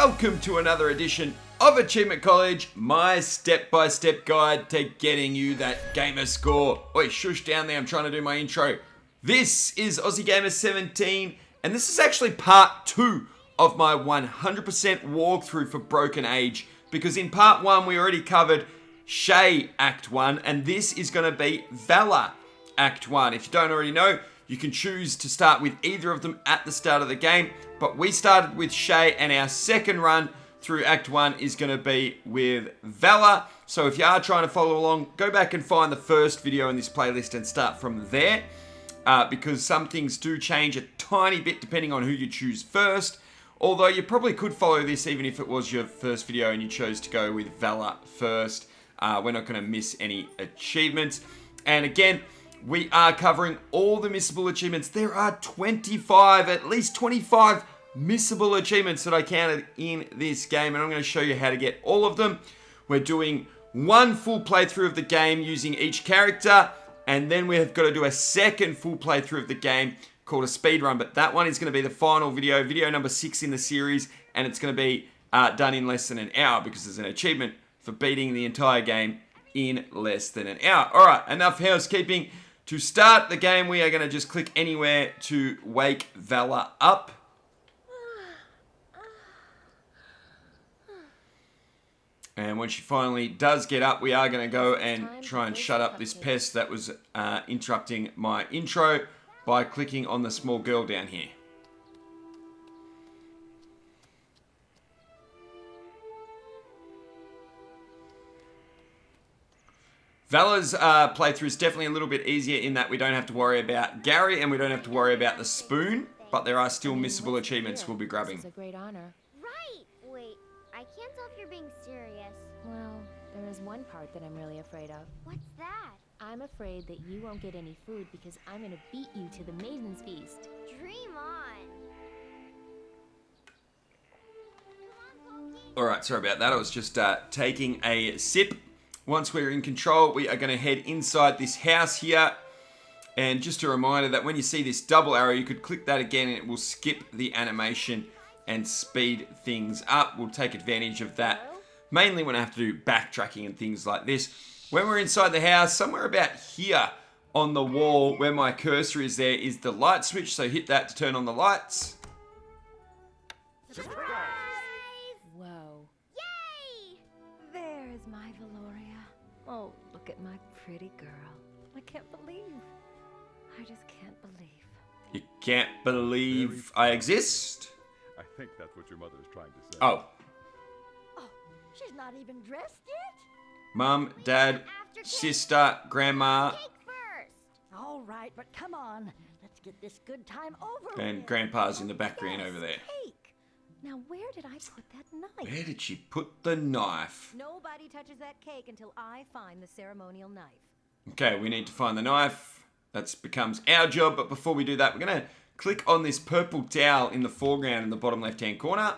welcome to another edition of Achievement College, my step-by-step guide to getting you that gamer score. Oi, shush down there, I'm trying to do my intro. This is Aussie Gamer 17, and this is actually part 2 of my 100% walkthrough for Broken Age, because in part 1 we already covered Shay Act 1, and this is going to be Vella Act 1. If you don't already know, you can choose to start with either of them at the start of the game, but we started with Shay, and our second run through Act 1 is going to be with Vella. So if you are trying to follow along, go back and find the first video in this playlist and start from there, because some things do change a tiny bit depending on who you choose first, although you probably could follow this even if it was your first video and you chose to go with Vella first. We're not going to miss any achievements. And again, we are covering all the missable achievements. There are 25, at least 25 missable achievements that I counted in this game, and I'm going to show you how to get all of them. We're doing one full playthrough of the game using each character, and then we have got to do a second full playthrough of the game called a speed run, but that one is going to be the final video number 6 in the series, and it's going to be done in less than an hour because there's an achievement for beating the entire game in less than an hour. Alright, enough housekeeping. To start the game, we are going to just click anywhere to wake Vella up. And when she finally does get up, we are going to go and try and shut up this pest that was interrupting my intro by clicking on the small girl down here. Vella's playthrough is definitely a little bit easier in that we don't have to worry about Gary and we don't have to worry about the spoon, but there are still missable achievements we'll be grabbing. This is a great honor. Right! Wait, I can't tell if you're being serious. Well, there is one part that I'm really afraid of. What's that? I'm afraid that you won't get any food because I'm gonna beat you to the Maiden's Feast. Dream on! Alright, sorry about that. I was just taking a sip. Once we're in control, we are going to head inside this house here. And just a reminder that when you see this double arrow, you could click that again and it will skip the animation and speed things up. We'll take advantage of that, mainly when I have to do backtracking and things like this. When we're inside the house, somewhere about here on the wall where my cursor is, there is the light switch. So hit that to turn on the lights. Surprise! Whoa. Yay! There's my Valoria. Oh, look at my pretty girl. I can't believe. I just can't believe. You can't believe I exist? I think that's what your mother is trying to say. Oh. Oh, she's not even dressed yet? Mum, Dad, sister, Grandma, Cake first! All right, but come on. Let's get this good time over and with. Grandpa's in the background over there. Cake. Now, where did I put that knife? Where did she put the knife? Nobody touches that cake until I find the ceremonial knife. Okay, we need to find the knife. That becomes our job, but before we do that, we're going to click on this purple towel in the foreground in the bottom left-hand corner.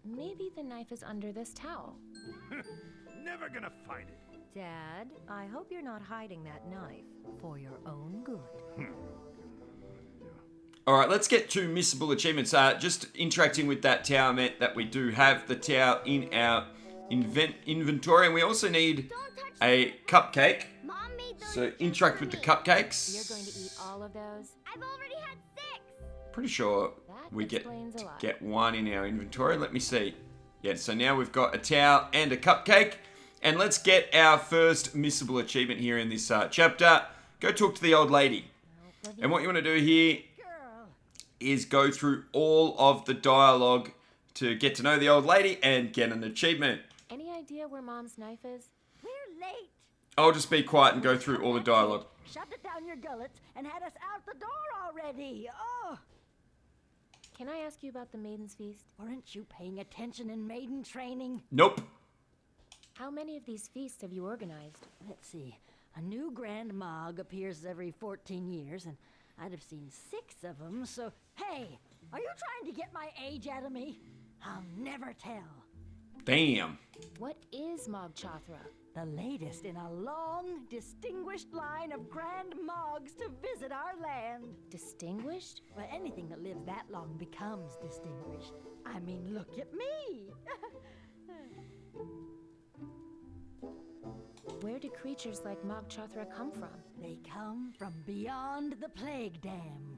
Maybe the knife is under this towel. Never gonna find it. Dad, I hope you're not hiding that knife for your own good. Alright, let's get to missable achievements. Just interacting with that towel meant that we do have the towel in our inventory, and we also need a cupcake. Mom made those So just interact for with the me. cupcakes. You're going to eat all of those? I've already had 6! Pretty sure That we get explains a to lot. get one in our inventory. Let me see. Yeah, so now we've got a towel and a cupcake. And let's get our first missable achievement here in this chapter. Go talk to the old lady. And what you want to do here Girl. is go through all of the dialogue to get to know the old lady and get an achievement. Any idea where Mom's knife is? We're late. I'll just be quiet and go through all the dialogue. Shoved it down your gullets and had us out the door already. Oh, Can I ask you about the Maiden's Feast? weren't you paying attention in maiden training? Nope. How many of these feasts have you organized? Let's see. A new Grand Mog appears every 14 years, and I'd have seen 6 of them, so... Hey, are you trying to get my age out of me? I'll never tell. Damn. What is Mog Chothra? The latest in a long, distinguished line of grand Mogs to visit our land. Distinguished? Well, anything that lives that long becomes distinguished. I mean, look at me. Where do creatures like Mog Chothra come from? They come from beyond the plague dam.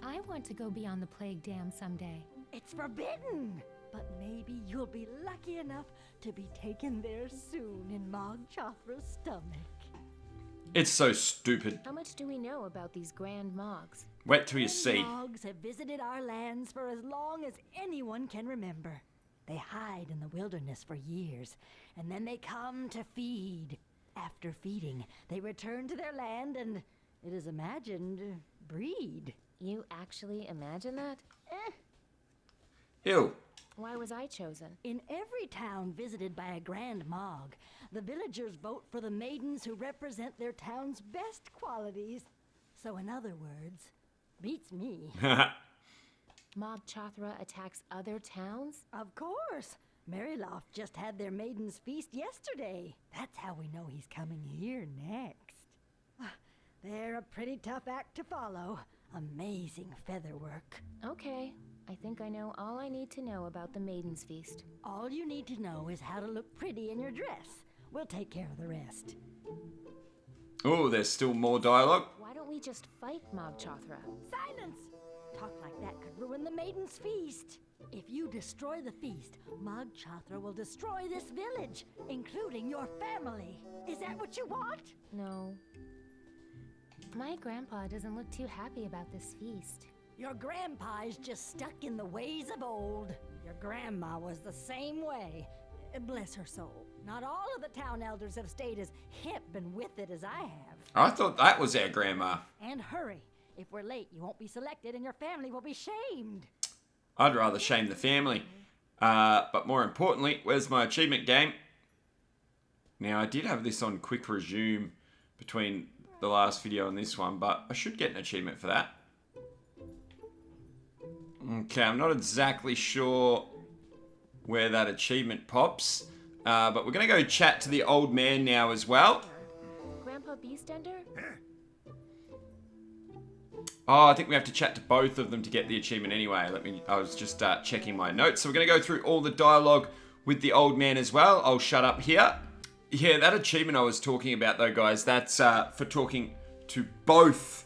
I want to go beyond the plague dam someday. It's forbidden. But maybe you'll be lucky enough to be taken there soon in Mog Chothra's stomach. It's so stupid. How much do we know about these grand Mogs? Wait till you see. Mogs have visited our lands for as long as anyone can remember. They hide in the wilderness for years, and then they come to feed. After feeding, they return to their land and, it is imagined, breed. You actually imagine that? Ew. Why was I chosen? In every town visited by a grand Mog, the villagers vote for the maidens who represent their town's best qualities. So in other words, beats me. Mog Chothra attacks other towns? Of course. Maryloft just had their maidens' feast yesterday. That's how we know he's coming here next. They're a pretty tough act to follow. Amazing feather work. Okay, I think I know all I need to know about the Maiden's Feast. All you need to know is how to look pretty in your dress. We'll take care of the rest. Oh, there's still more dialogue. Why don't we just fight Mog Chothra? Silence! Talk like that could ruin the Maiden's Feast. If you destroy the feast, Mog Chothra will destroy this village, including your family. Is that what you want? No. My grandpa doesn't look too happy about this feast. Your grandpa's just stuck in the ways of old. Your grandma was the same way. Bless her soul. Not all of the town elders have stayed as hip and with it as I have. I thought that was our grandma. And hurry. If we're late, you won't be selected and your family will be shamed. I'd rather shame the family. But more importantly, where's my achievement game? Now, I did have this on quick resume between the last video and this one, but I should get an achievement for that. Okay, I'm not exactly sure where that achievement pops, but we're going to go chat to the old man now as well. Grandpa Beastender? Oh, I think we have to chat to both of them to get the achievement anyway. I was just checking my notes. So we're going to go through all the dialogue with the old man as well. I'll shut up here. Yeah, that achievement I was talking about though, guys, that's for talking to both,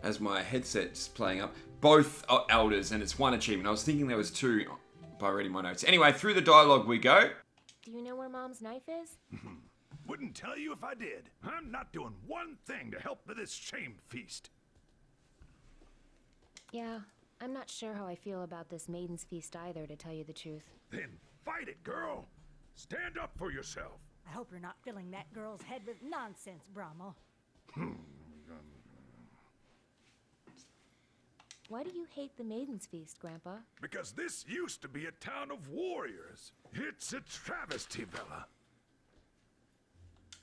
as my headset's playing up, both elders, and it's one achievement. I was thinking there was two by reading my notes. Anyway, through the dialogue we go. Do you know where Mom's knife is? Wouldn't tell you if I did. I'm not doing one thing to help with this shamed feast. Yeah, I'm not sure how I feel about this Maiden's Feast either, to tell you the truth. Then fight it, girl. Stand up for yourself. I hope you're not filling that girl's head with nonsense, Brommel. Why do you hate the Maiden's Feast, Grandpa? Because this used to be a town of warriors. It's a travesty, Vella.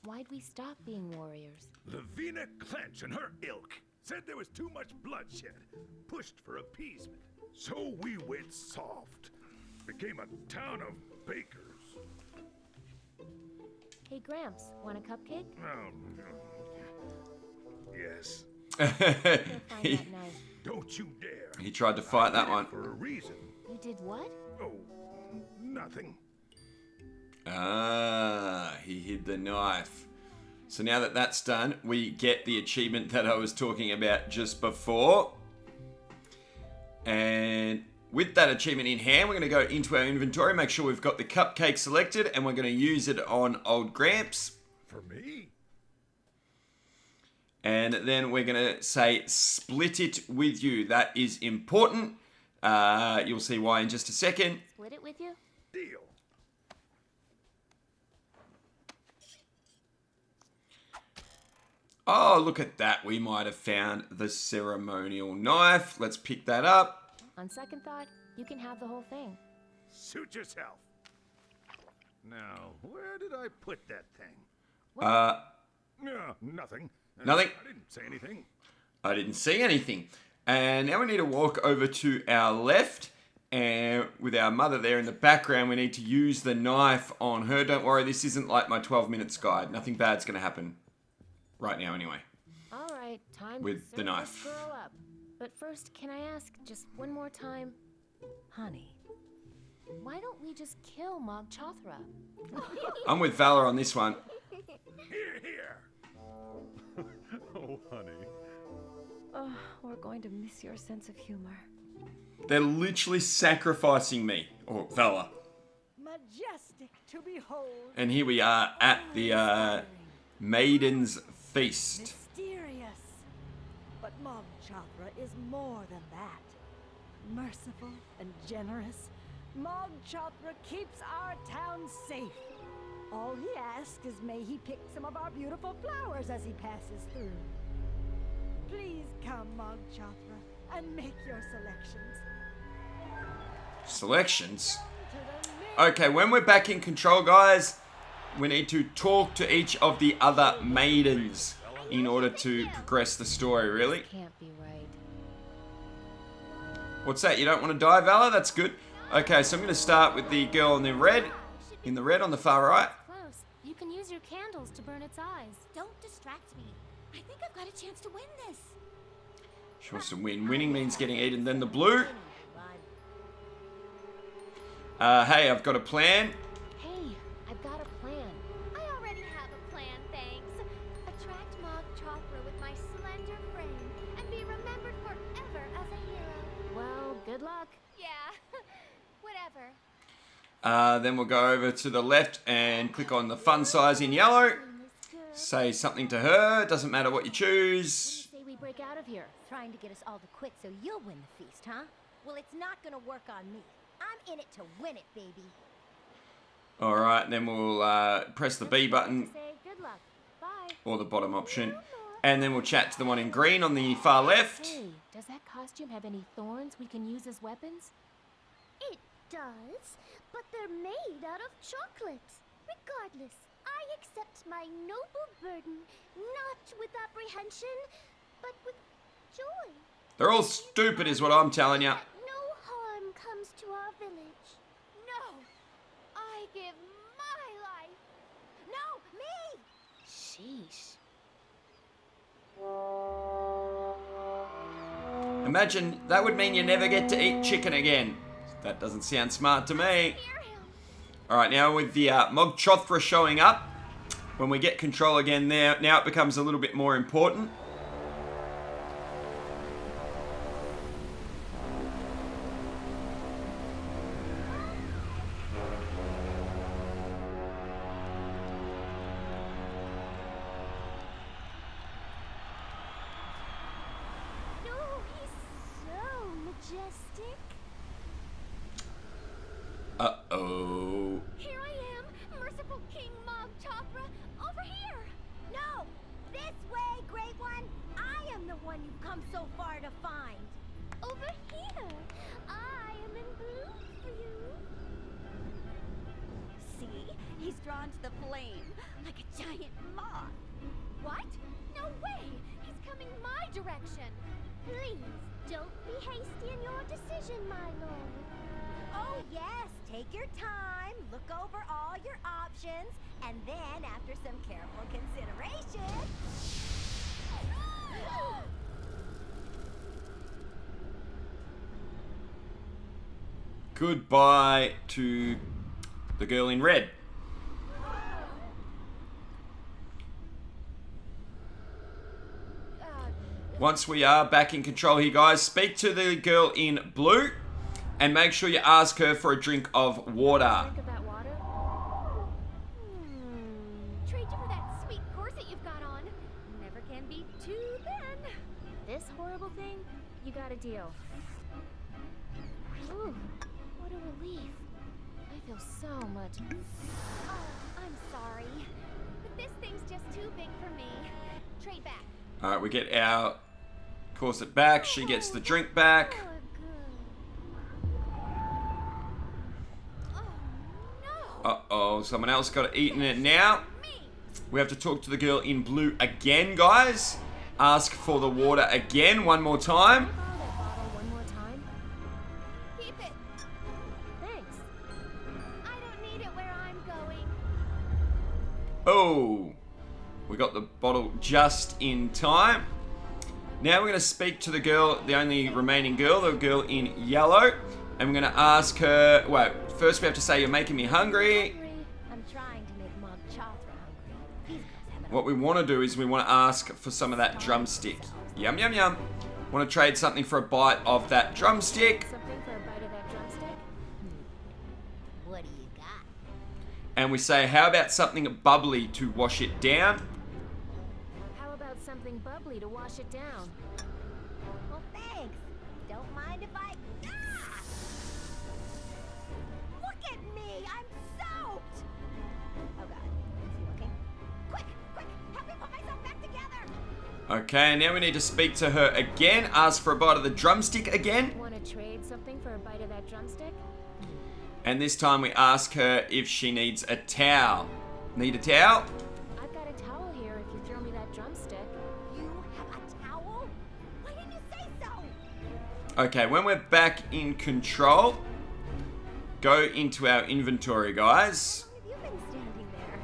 Why'd we stop being warriors? Lavina Clench and her ilk said there was too much bloodshed, pushed for appeasement. So we went soft. Became a town of bakers. Hey, Gramps, want a cupcake? Yes. Go find that knife. Don't you dare. He tried to fight that one. For a reason. You did what? Oh, nothing. Ah, he hid the knife. So now that that's done, we get the achievement that I was talking about just before. And with that achievement in hand, we're going to go into our inventory, make sure we've got the cupcake selected, and we're going to use it on old Gramps. For me? And then we're going to say, split it with you. That is important. You'll see why in just a second. Split it with you? Deal. Oh, look at that. We might have found the ceremonial knife. Let's pick that up. On second thought, you can have the whole thing. Suit yourself. Now, where did I put that thing? Nothing. Nothing? I didn't say anything. I didn't see anything. And now we need to walk over to our left And with our mother there in the background, we need to use the knife on her. Don't worry, this isn't like my 12 minutes guide. Nothing bad's going to happen right now anyway. All right, time With to the serve knife. this girl up. But first, can I ask just one more time? Honey, Why don't we just kill Mog Chothra? I'm with Vella on this one. Here, here. Oh, honey. oh, we're going to miss your sense of humor. They're literally sacrificing me. Or Vella. Majestic to behold. And here we are at the Maiden's Feast. Mysterious. But Mog Chothra is more than that. Merciful and generous, Mog Chothra keeps our town safe. All he asks is may he pick some of our beautiful flowers as he passes through. Please come, Mog Chothra, and make your selections. Selections? To the Okay, when we're back in control, guys, we need to talk to each of the other maidens in order to progress the story, really. Can't be right. What's that? You don't want to die, Vella? That's good. Okay, so I'm going to start with the girl in the red on the far right. Close. You can use your candles to burn its eyes. Don't distract me. I think I've got a chance to win this. She wants to win. Winning means getting eaten. Then the blue. Hey, I've got a plan. Hey, I've got a plan. I already have a plan, thanks. Attract Mog Chothra with my slender frame and be remembered forever as a hero. Well, good luck. Yeah, whatever. Then we'll go over to the left and click on the fun size in yellow. Say something to her. Doesn't matter what you choose. Say we break out of here. Trying to get us all to quit so you'll win the feast, huh? Well, it's not gonna work on me. I'm in it to win it, baby. All right, then we'll press the B button Say good luck. Bye. or the bottom option. And then we'll chat to the one in green on the far left. Hey, does that costume have any thorns we can use as weapons? It does, but they're made out of chocolate. Regardless, I accept my noble burden, not with apprehension, but with joy. They're all stupid is what I'm telling you. No harm comes to our village. No, I give my life. No, me! Sheesh. Imagine that would mean you never get to eat chicken again. That doesn't sound smart to me. Hear him. All right, now with the Mog Chothra showing up, when we get control again there, now it becomes a little bit more important. No, he's so majestic. Uh-oh. Here I am, merciful King Mog Chothra, over here. No! This way, Great One! I am the one you've come so far to find. Over here. I am in bloom for you. See? He's drawn to the flame, like a giant moth. What? No way! He's coming my direction. Please, don't be hasty in your decision, my lord. Oh, yes. Take your time, look over all your options, and then, after some careful consideration... Goodbye to the girl in red. Once we are back in control here, guys, speak to the girl in blue and make sure you ask her for a drink of water. Drink of that water? Trade you for that sweet corset you've got on. Never can be too thin. This horrible thing? You got a deal. Ooh, what a relief. I feel so much. Oh, I'm sorry. But this thing's just too big for me. Trade back. All right, we get our corset back. She gets the drink back. Oh, good. Oh, no. Uh-oh, someone else got eaten it now. Me. We have to talk to the girl in blue again, guys. Ask for the water again, one more time. Borrow that bottle one more time. Keep it. Oh, we got the bottle just in time. Now we're going to speak to the girl, the only remaining girl, the girl in yellow. And we're going to ask her, well, first we have to say, you're making me hungry. I'm trying to make Mog Chothra hungry. These girls haven't. What we want to do is we want to ask for some of that drumstick. Yum, yum, yum. Want to trade something for a bite of that drumstick. Something for a bite of that drumstick? What do you got? And we say, how about something bubbly to wash it down? How about something bubbly to wash it down? Well, thanks. Don't mind if I. Ah! Look at me! I'm soaked! Oh god, is he looking? Quick! Help me put myself back together! Okay, now we need to speak to her again. Ask for a bite of the drumstick again. Want to trade something for a bite of that drumstick? And this time we ask her if she needs a towel. Need a towel? I've got a towel here if you throw me that drumstick. You have a towel? Why didn't you say so? Okay, when we're back in control, go into our inventory, guys. How long have you been standing there?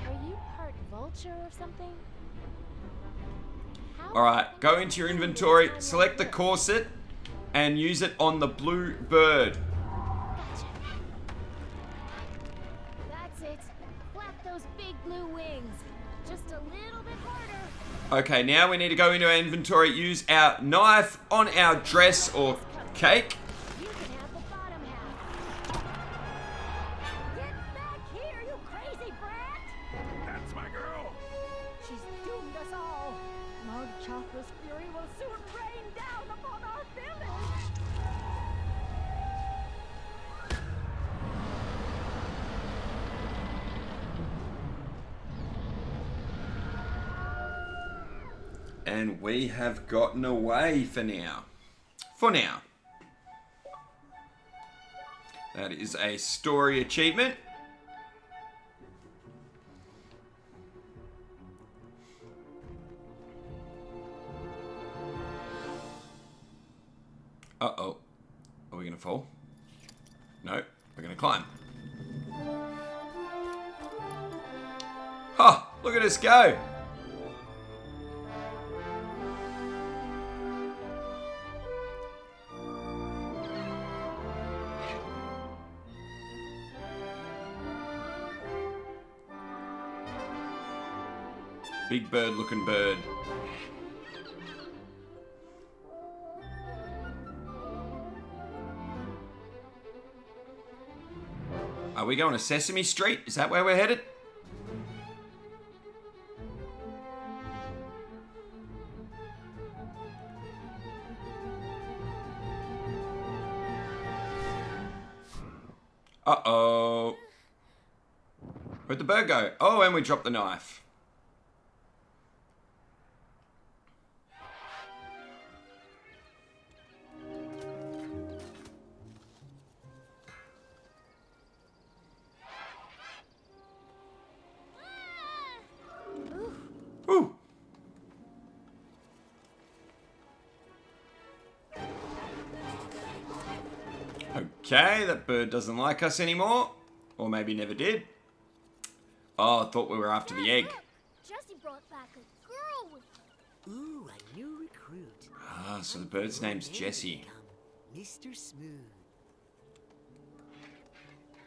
Are you part vulture or something? How Alright, go into your inventory, select the corset, and use it on the blue bird. Gotcha. That's it. Flap those big blue wings. Just a little bit harder. Okay, now we need to go into our inventory, use our knife on our dress or cake. You can have the bottom half. Get back here, you crazy brat! That's my girl. She's doomed us all. Mog Chothra's fury will soon rain down upon our village. And we have gotten away for now. For now. That is a story achievement. Uh-oh. Are we going to fall? No, we're going to climb. Ha! Look at us go! Big bird looking bird. Are we going to Sesame Street? Is that where we're headed? Uh-oh. Where'd the bird go? Oh, and we dropped the knife. Woo. Okay, that bird doesn't like us anymore. Or maybe never did. Oh, I thought we were after the egg. Look, Jessie brought back a girl with her. Ooh, a new recruit. Ah, so the bird's name's Jessie. Mr. Smooth.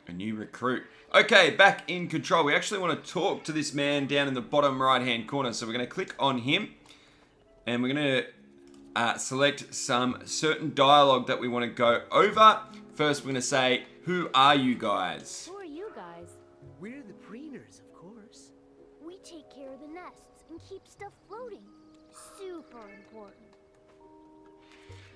A new recruit. Okay, back in control. We actually want to talk to this man down in the bottom right-hand corner. So we're going to click on him. And we're going to select some certain dialogue that we want to go over. First, we're going to say, who are you guys? Who are you guys? We're the preeners, of course. We take care of the nests and keep stuff floating. Super important.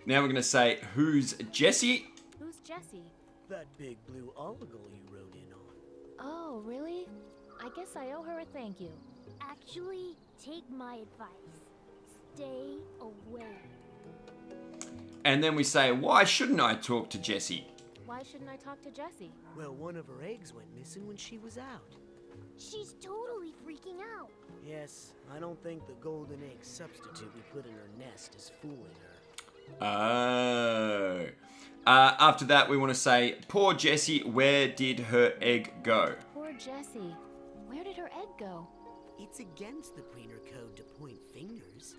Now we're going to say, who's Jessie? Who's Jessie? That big blue oligal you rode in on. Oh, really? I guess I owe her a thank you. Actually, take my advice. Stay away. And then we say, why shouldn't I talk to Jessie? Why shouldn't I talk to Jessie? Well, one of her eggs went missing when she was out. She's totally freaking out. Yes, I don't think the golden egg substitute we put in her nest is fooling her. Oh. After that, we want to say, poor Jessie, where did her egg go? Poor Jessie. Where did her egg go? It's against the Preener Code to point fingers.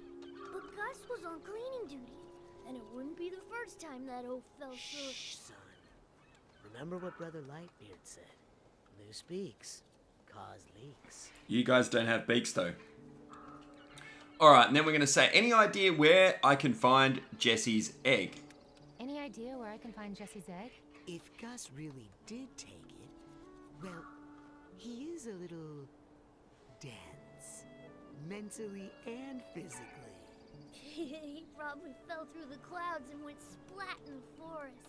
But Gus was on cleaning duty, and it wouldn't be the first time that oaf fell through. Shh, son. Remember what Brother Lightbeard said. Loose beaks cause leaks. You guys don't have beaks, though. Alright, and then we're going to say, any idea where I can find Jessie's egg? Any idea where I can find Jessie's egg? If Gus really did take it, well, he is a little dense. Mentally and physically. He probably fell through the clouds and went splat in the forest.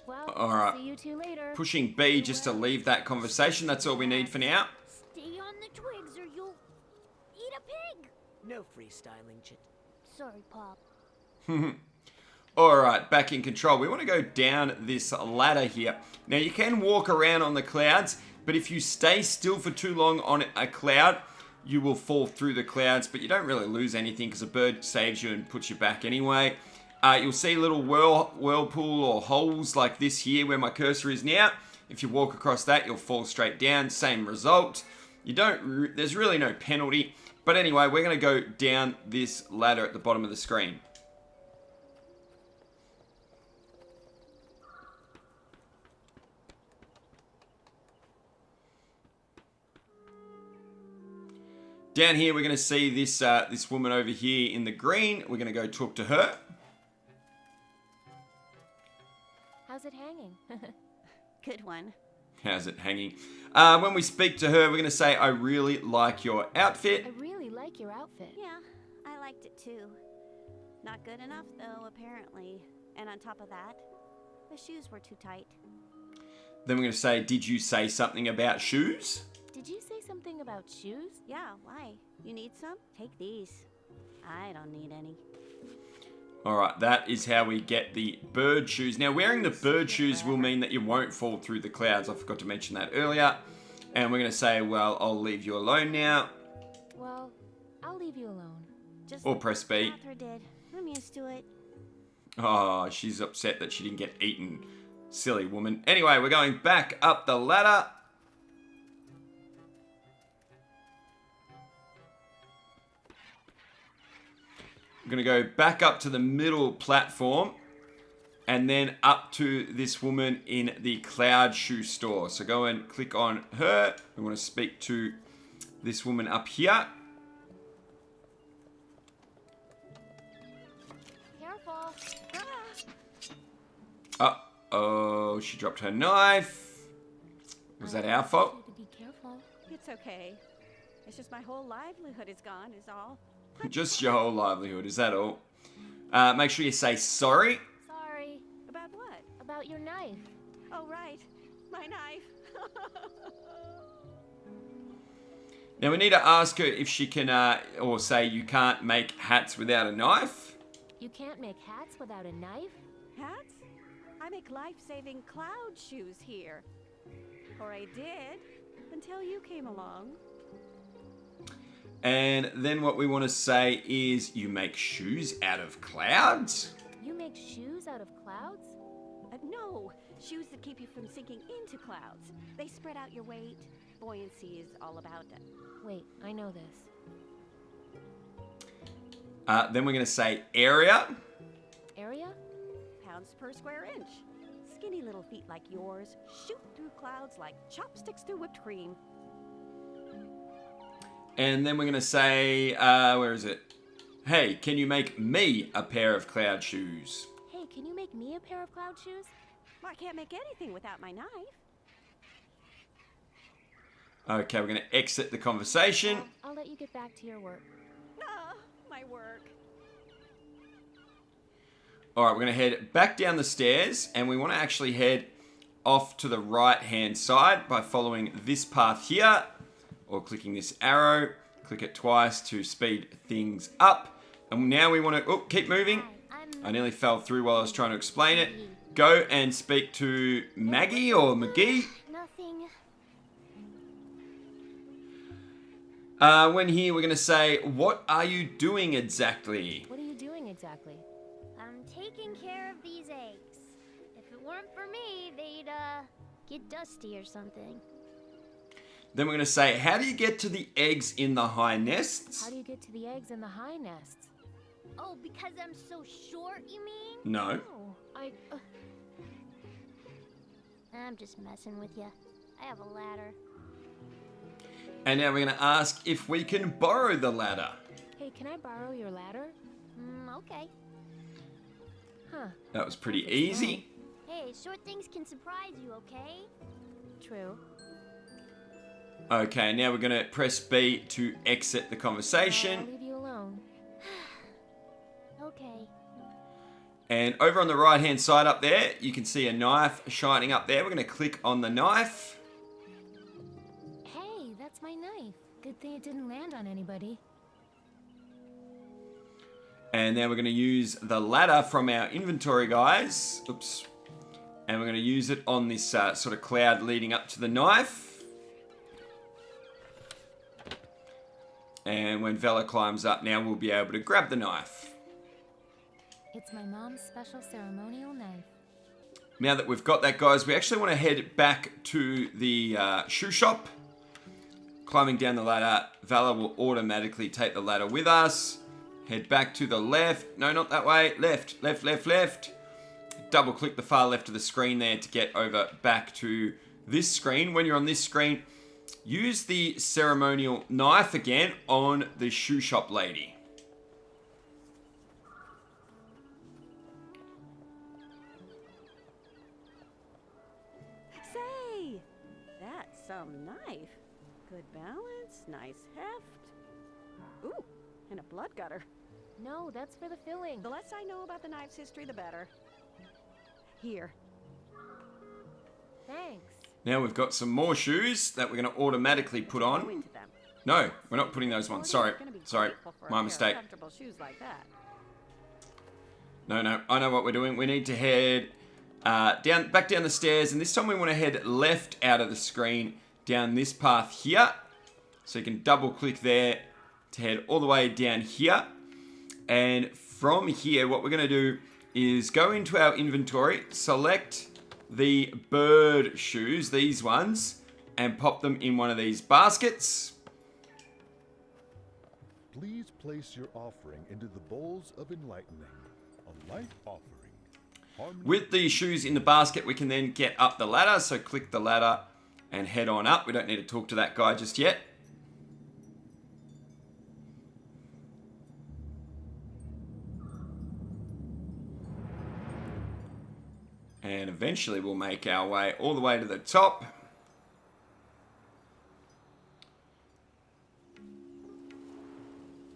Well, Alright. see you two later. Pushing B just to leave that conversation. That's all we need for now. Stay on the twigs or you'll eat a pig. No freestyling, Chit. Sorry, Pop. Alright, back in control. We want to go down this ladder here. Now, you can walk around on the clouds, but if you stay still for too long on a cloud, you will fall through the clouds, but you don't really lose anything because a bird saves you and puts you back anyway. You'll see little whirlpool or holes like this here where my cursor is now. If you walk across that, you'll fall straight down. Same result. There's really no penalty. But anyway, we're going to go down this ladder at the bottom of the screen. Down here, we're going to see this woman over here in the green. We're going to go talk to her. How's it hanging? Good one. How's it hanging? When we speak to her, we're going to say, I really like your outfit. I really like your outfit. Yeah, I liked it too. Not good enough though, apparently. And on top of that, the shoes were too tight. Then we're going to say, did you say something about shoes? Did you say something about shoes? Yeah, why? You need some? Take these. I don't need any. Alright, that is how we get the bird shoes. Now, wearing the bird shoes will mean that you won't fall through the clouds. I forgot to mention that earlier. And we're going to say, well, I'll leave you alone now. Well, I'll leave you alone. Just Or press B. Catherine did. I'm used to it. Oh, she's upset that she didn't get eaten. Silly woman. Anyway, we're going back up the ladder. I'm going to go back up to the middle platform and then up to this woman in the cloud shoe store. So go and click on her. We want to speak to this woman up here. Careful. Uh-oh, she dropped her knife. Was that our fault? You to be careful. It's okay. It's just my whole livelihood is gone, is all. Just your whole livelihood, is that all? Make sure you say sorry. Sorry. About what? About your knife. Oh, right. My knife. Now we need to ask her if she can, or say you can't make hats without a knife. You can't make hats without a knife? Hats? I make life-saving cloud shoes here. Or I did, until you came along. And then what we want to say is you make shoes out of clouds? You make shoes out of clouds? No, shoes that keep you from sinking into clouds. They spread out your weight. Buoyancy is all about it. Wait, I know this. Then we're going to say area. Area? Pounds per square inch. Skinny little feet like yours shoot through clouds like chopsticks through whipped cream. And then we're going to say, where is it? Hey, can you make me a pair of cloud shoes? Hey, can you make me a pair of cloud shoes? Well, I can't make anything without my knife. Okay, we're going to exit the conversation. Well, I'll let you get back to your work. Ah, my work. All right, we're going to head back down the stairs, and we want to actually head off to the right-hand side by following this path here, or clicking this arrow. Click it twice to speed things up. And now we want to, keep moving. I nearly fell through while I was trying to explain it. Go and speak to Maggie or McGee. Nothing. When here, we're going to say, what are you doing exactly? What are you doing exactly? I'm taking care of these eggs. If it weren't for me, they'd, get dusty or something. Then we're going to say, how do you get to the eggs in the high nests? How do you get to the eggs in the high nests? Oh, because I'm so short, you mean? No. Oh, I'm just messing with you. I have a ladder. And now we're going to ask if we can borrow the ladder. Hey, can I borrow your ladder? Okay. Huh, That was pretty easy. Hey, short things can surprise you, okay? true. Okay, now we're going to press B to exit the I'll conversation. leave you alone. Okay. And over on the right hand side up there, you can see a knife shining up there. We're going to click on the knife. Hey, that's my knife. Good thing it didn't land on anybody. And now we're going to use the ladder from our inventory, guys. Oops. And we're going to use it on this sort of cloud leading up to the knife. And when Vella climbs up now, we'll be able to grab the knife. It's my mom's special ceremonial knife. Now that we've got that, guys, we actually want to head back to the shoe shop. Climbing down the ladder, Vella will automatically take the ladder with us. Head back to the left. No, not that way. Left, left, left, left. Double click the far left of the screen there to get over back to this screen. When you're on this screen, use the ceremonial knife again on the shoe shop lady. Say, that's some knife. Good balance, nice heft. Ooh, and a blood gutter. No, that's for the filling. The less I know about the knife's history, the better. Here. Thanks. Now we've got some more shoes that we're going to automatically put Go on. into them. No, we're not putting those ones. Sorry. You're gonna be Sorry. grateful for a My pair of mistake. comfortable shoes like that. No, I know what we're doing. We need to head back down the stairs, and this time we want to head left out of the screen down this path here. So you can double click there to head all the way down here. And from here, what we're going to do is go into our inventory, select the bird shoes, these ones, and pop them in one of these baskets. Please place your offering into the bowls of enlightening. A light offering. Harmony. With the shoes in the basket, we can then get up the ladder. So click the ladder and head on up. We don't need to talk to that guy just yet. And eventually we'll make our way all the way to the top.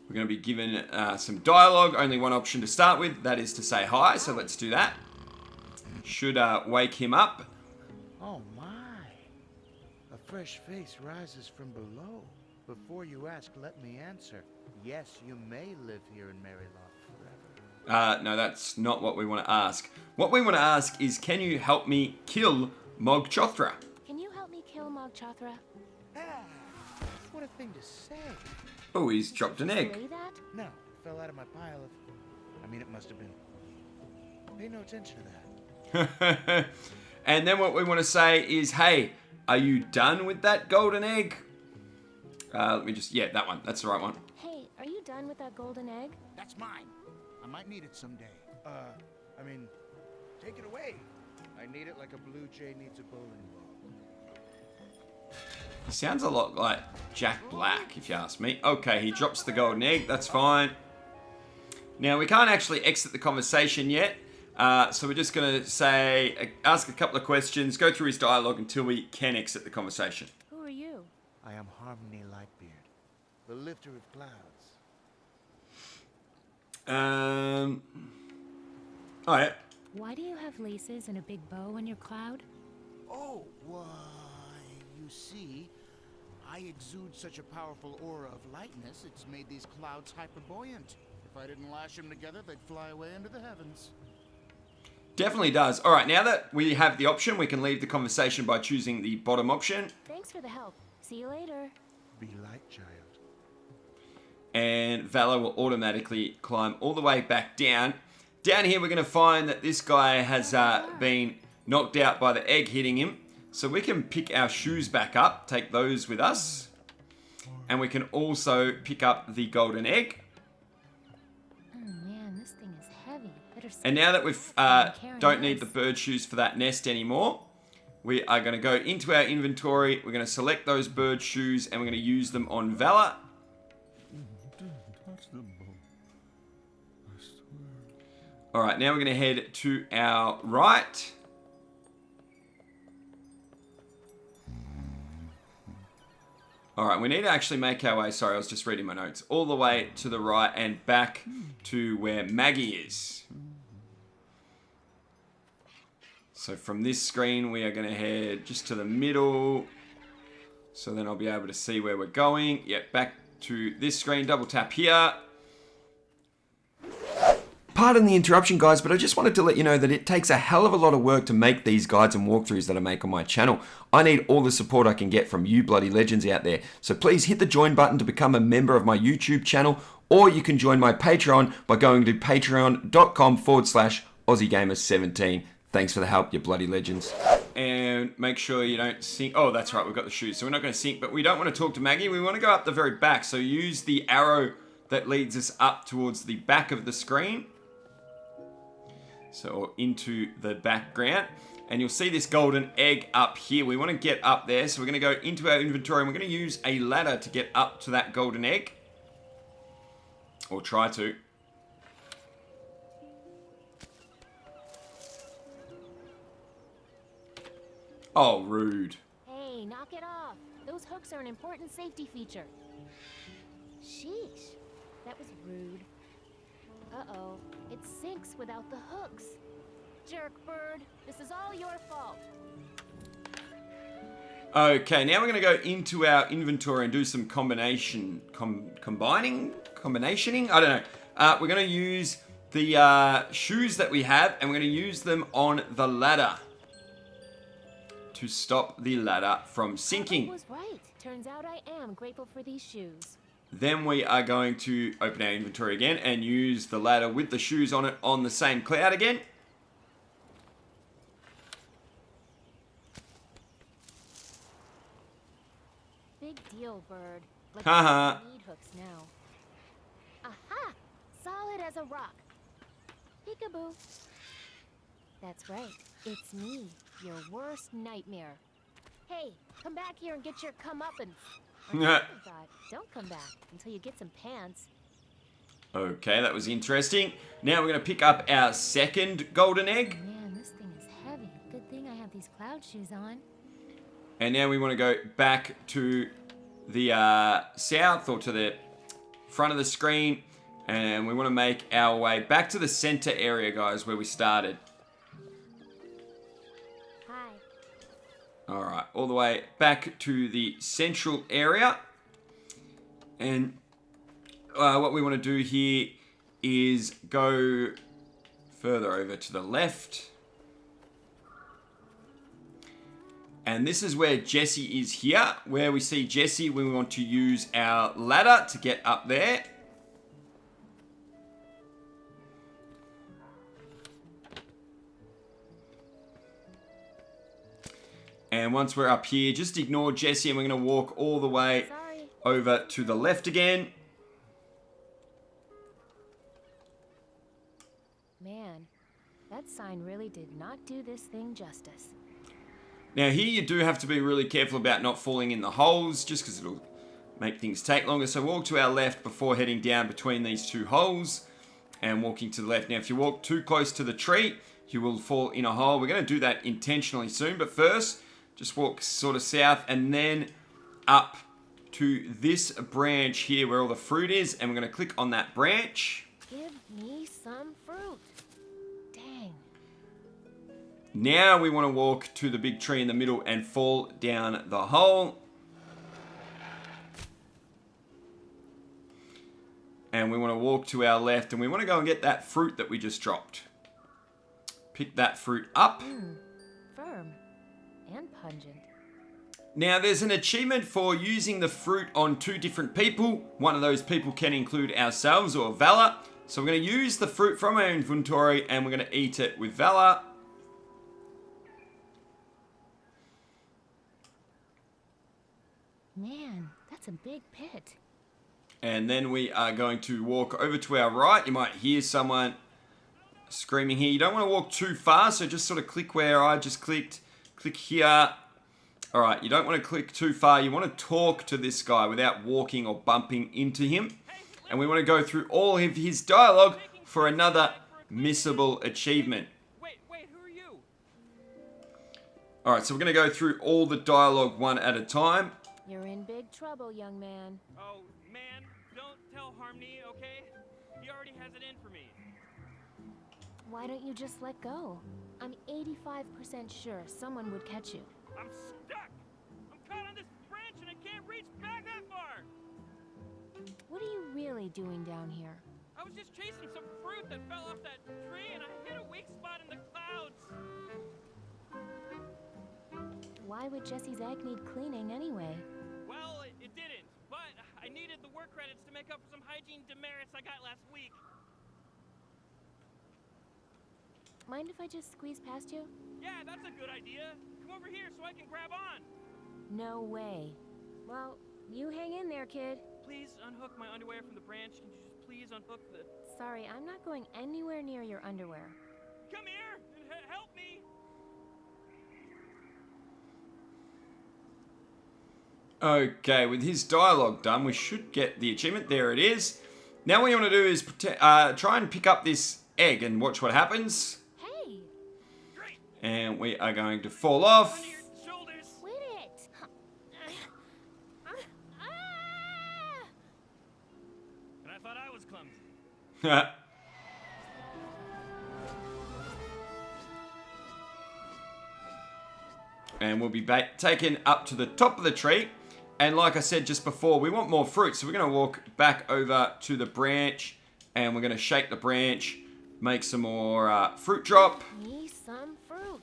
We're going to be given some dialogue. Only one option to start with. That is to say hi. So let's do that. Should wake him up. Oh my. A fresh face rises from below. Before you ask, let me answer. Yes, you may live here in Maryloft forever. No, that's not what we want to ask. What we want to ask is, can you help me kill Mog Chothra? Can you help me kill Mog Chothra? Ah, what a thing to say. Oh, he's dropped an egg. Say that? No, it fell out of my pile of... I mean, it must have been... Pay no attention to that. And then what we want to say is, hey, are you done with that golden egg? Let me just... Yeah, that one. That's the right one. Hey, are you done with that golden egg? That's mine. I might need it someday. I mean, take it away. I need it like a blue jay needs a bowling ball. He sounds a lot like Jack Black, if you ask me. Okay, he drops the golden egg. That's fine. Now, we can't actually exit the conversation yet. So we're just going to say, ask a couple of questions, go through his dialogue until we can exit the conversation. Who are you? I am Harmony Lightbeard, the lifter of clouds. Oh, yeah. Why do you have laces and a big bow on your cloud? Oh, why, you see, I exude such a powerful aura of lightness, it's made these clouds hyperbuoyant. If I didn't lash them together, they'd fly away into the heavens. Definitely does. All right, now that we have the option, we can leave the conversation by choosing the bottom option. Thanks for the help. See you later. Be light, child. And Vella will automatically climb all the way back down. Down here, we're going to find that this guy has been knocked out by the egg hitting him. So we can pick our shoes back up, take those with us. And we can also pick up the golden egg. Oh man, this thing is heavy. Better And now that we don't need the bird shoes for that nest anymore, we are going to go into our inventory. We're going to select those bird shoes and we're going to use them on Vella. Alright, now we're going to head to our right. Alright, we need to actually make our way, sorry, I was just reading my notes, all the way to the right and back to where Maggie is. So from this screen, we are going to head just to the middle. So then I'll be able to see where we're going. Yep, back to this screen, double tap here. Pardon the interruption, guys, but I just wanted to let you know that it takes a hell of a lot of work to make these guides and walkthroughs that I make on my channel. I need all the support I can get from you bloody legends out there. So please hit the join button to become a member of my YouTube channel, or you can join my Patreon by going to patreon.com/AussieGamers17. Thanks for the help, you bloody legends. And make sure you don't sink. Oh, that's right, we've got the shoes. So we're not going to sink, but we don't want to talk to Maggie. We want to go up the very back. So use the arrow that leads us up towards the back of the screen. So into the background. And you'll see this golden egg up here. We want to get up there. So we're going to go into our inventory and we're going to use a ladder to get up to that golden egg. Or try to. Oh, rude. Hey, knock it off. Those hooks are an important safety feature. Sheesh, that was rude. Uh-oh, it sinks without the hooks. Jerk bird, this is all your fault. Okay, now we're going to go into our inventory and do some combining? I don't know. We're going to use the shoes that we have and we're going to use them on the ladder to stop the ladder from sinking. I was right. Turns out I am grateful for these shoes. Then we are going to open our inventory again and use the ladder with the shoes on it on the same cloud again. Big deal, bird. Like Haha. I need hooks now. Aha! Solid as a rock. Peekaboo. That's right. It's me, your worst nightmare. Hey, come back here and get your comeuppance. Oh God, don't come back until you get some pants. Okay, that was interesting. Now we're going to pick up our second golden egg. Oh, man, this thing is heavy. Good thing I have these cloud shoes on. And now we want to go back to the south or to the front of the screen. And we want to make our way back to the center area, guys, where we started. Hi. All right, all the way back to the central area. And what we want to do here is go further over to the left. And this is where Jesse is here. Where we see Jesse, we want to use our ladder to get up there. And once we're up here, just ignore Jesse and we're going to walk all the way over to the left again. Man, that sign really did not do this thing justice. Now here you do have to be really careful about not falling in the holes, just because it'll make things take longer. So walk to our left before heading down between these two holes and walking to the left. Now if you walk too close to the tree, you will fall in a hole. We're going to do that intentionally soon, but first, just walk sort of south and then up to this branch here where all the fruit is, and we're going to click on that branch. Give me some fruit. Dang. Now we want to walk to the big tree in the middle and fall down the hole. And we want to walk to our left and we want to go and get that fruit that we just dropped. Pick that fruit up. Firm and pungent. Now there's an achievement for using the fruit on two different people. One of those people can include ourselves or Vella. So we're going to use the fruit from our inventory and we're going to eat it with Vella. Man, that's a big pit. And then we are going to walk over to our right. You might hear someone screaming here. You don't want to walk too far, so just sort of click where I just clicked. Click here. All right, you don't want to click too far. You want to talk to this guy without walking or bumping into him. And we want to go through all of his dialogue for another missable achievement. Wait, who are you? All right, so we're going to go through all the dialogue one at a time. You're in big trouble, young man. Oh, man, don't tell Harmony, okay? He already has it in for me. Why don't you just let go? I'm 85% sure someone would catch you. I'm stuck! I'm caught on this branch and I can't reach back that far! What are you really doing down here? I was just chasing some fruit that fell off that tree and I hit a weak spot in the clouds. Why would Jesse's egg need cleaning anyway? Well, it didn't, but I needed the work credits to make up for some hygiene demerits I got last week. Mind if I just squeeze past you? Yeah, that's a good idea. Come over here so I can grab on. No way. Well, you hang in there, kid. Please unhook my underwear from the branch. Can you just please unhook the... Sorry, I'm not going anywhere near your underwear. Come here and help me. Okay, with his dialogue done, we should get the achievement. There it is. Now what you want to do is try and pick up this egg and watch what happens. Hey! And we are going to fall off. Quit it! And I thought I was clumsy. And we'll be taken up to the top of the tree. And like I said just before, we want more fruit. So we're going to walk back over to the branch. And we're going to shake the branch. Make some more fruit drop. Me some fruit.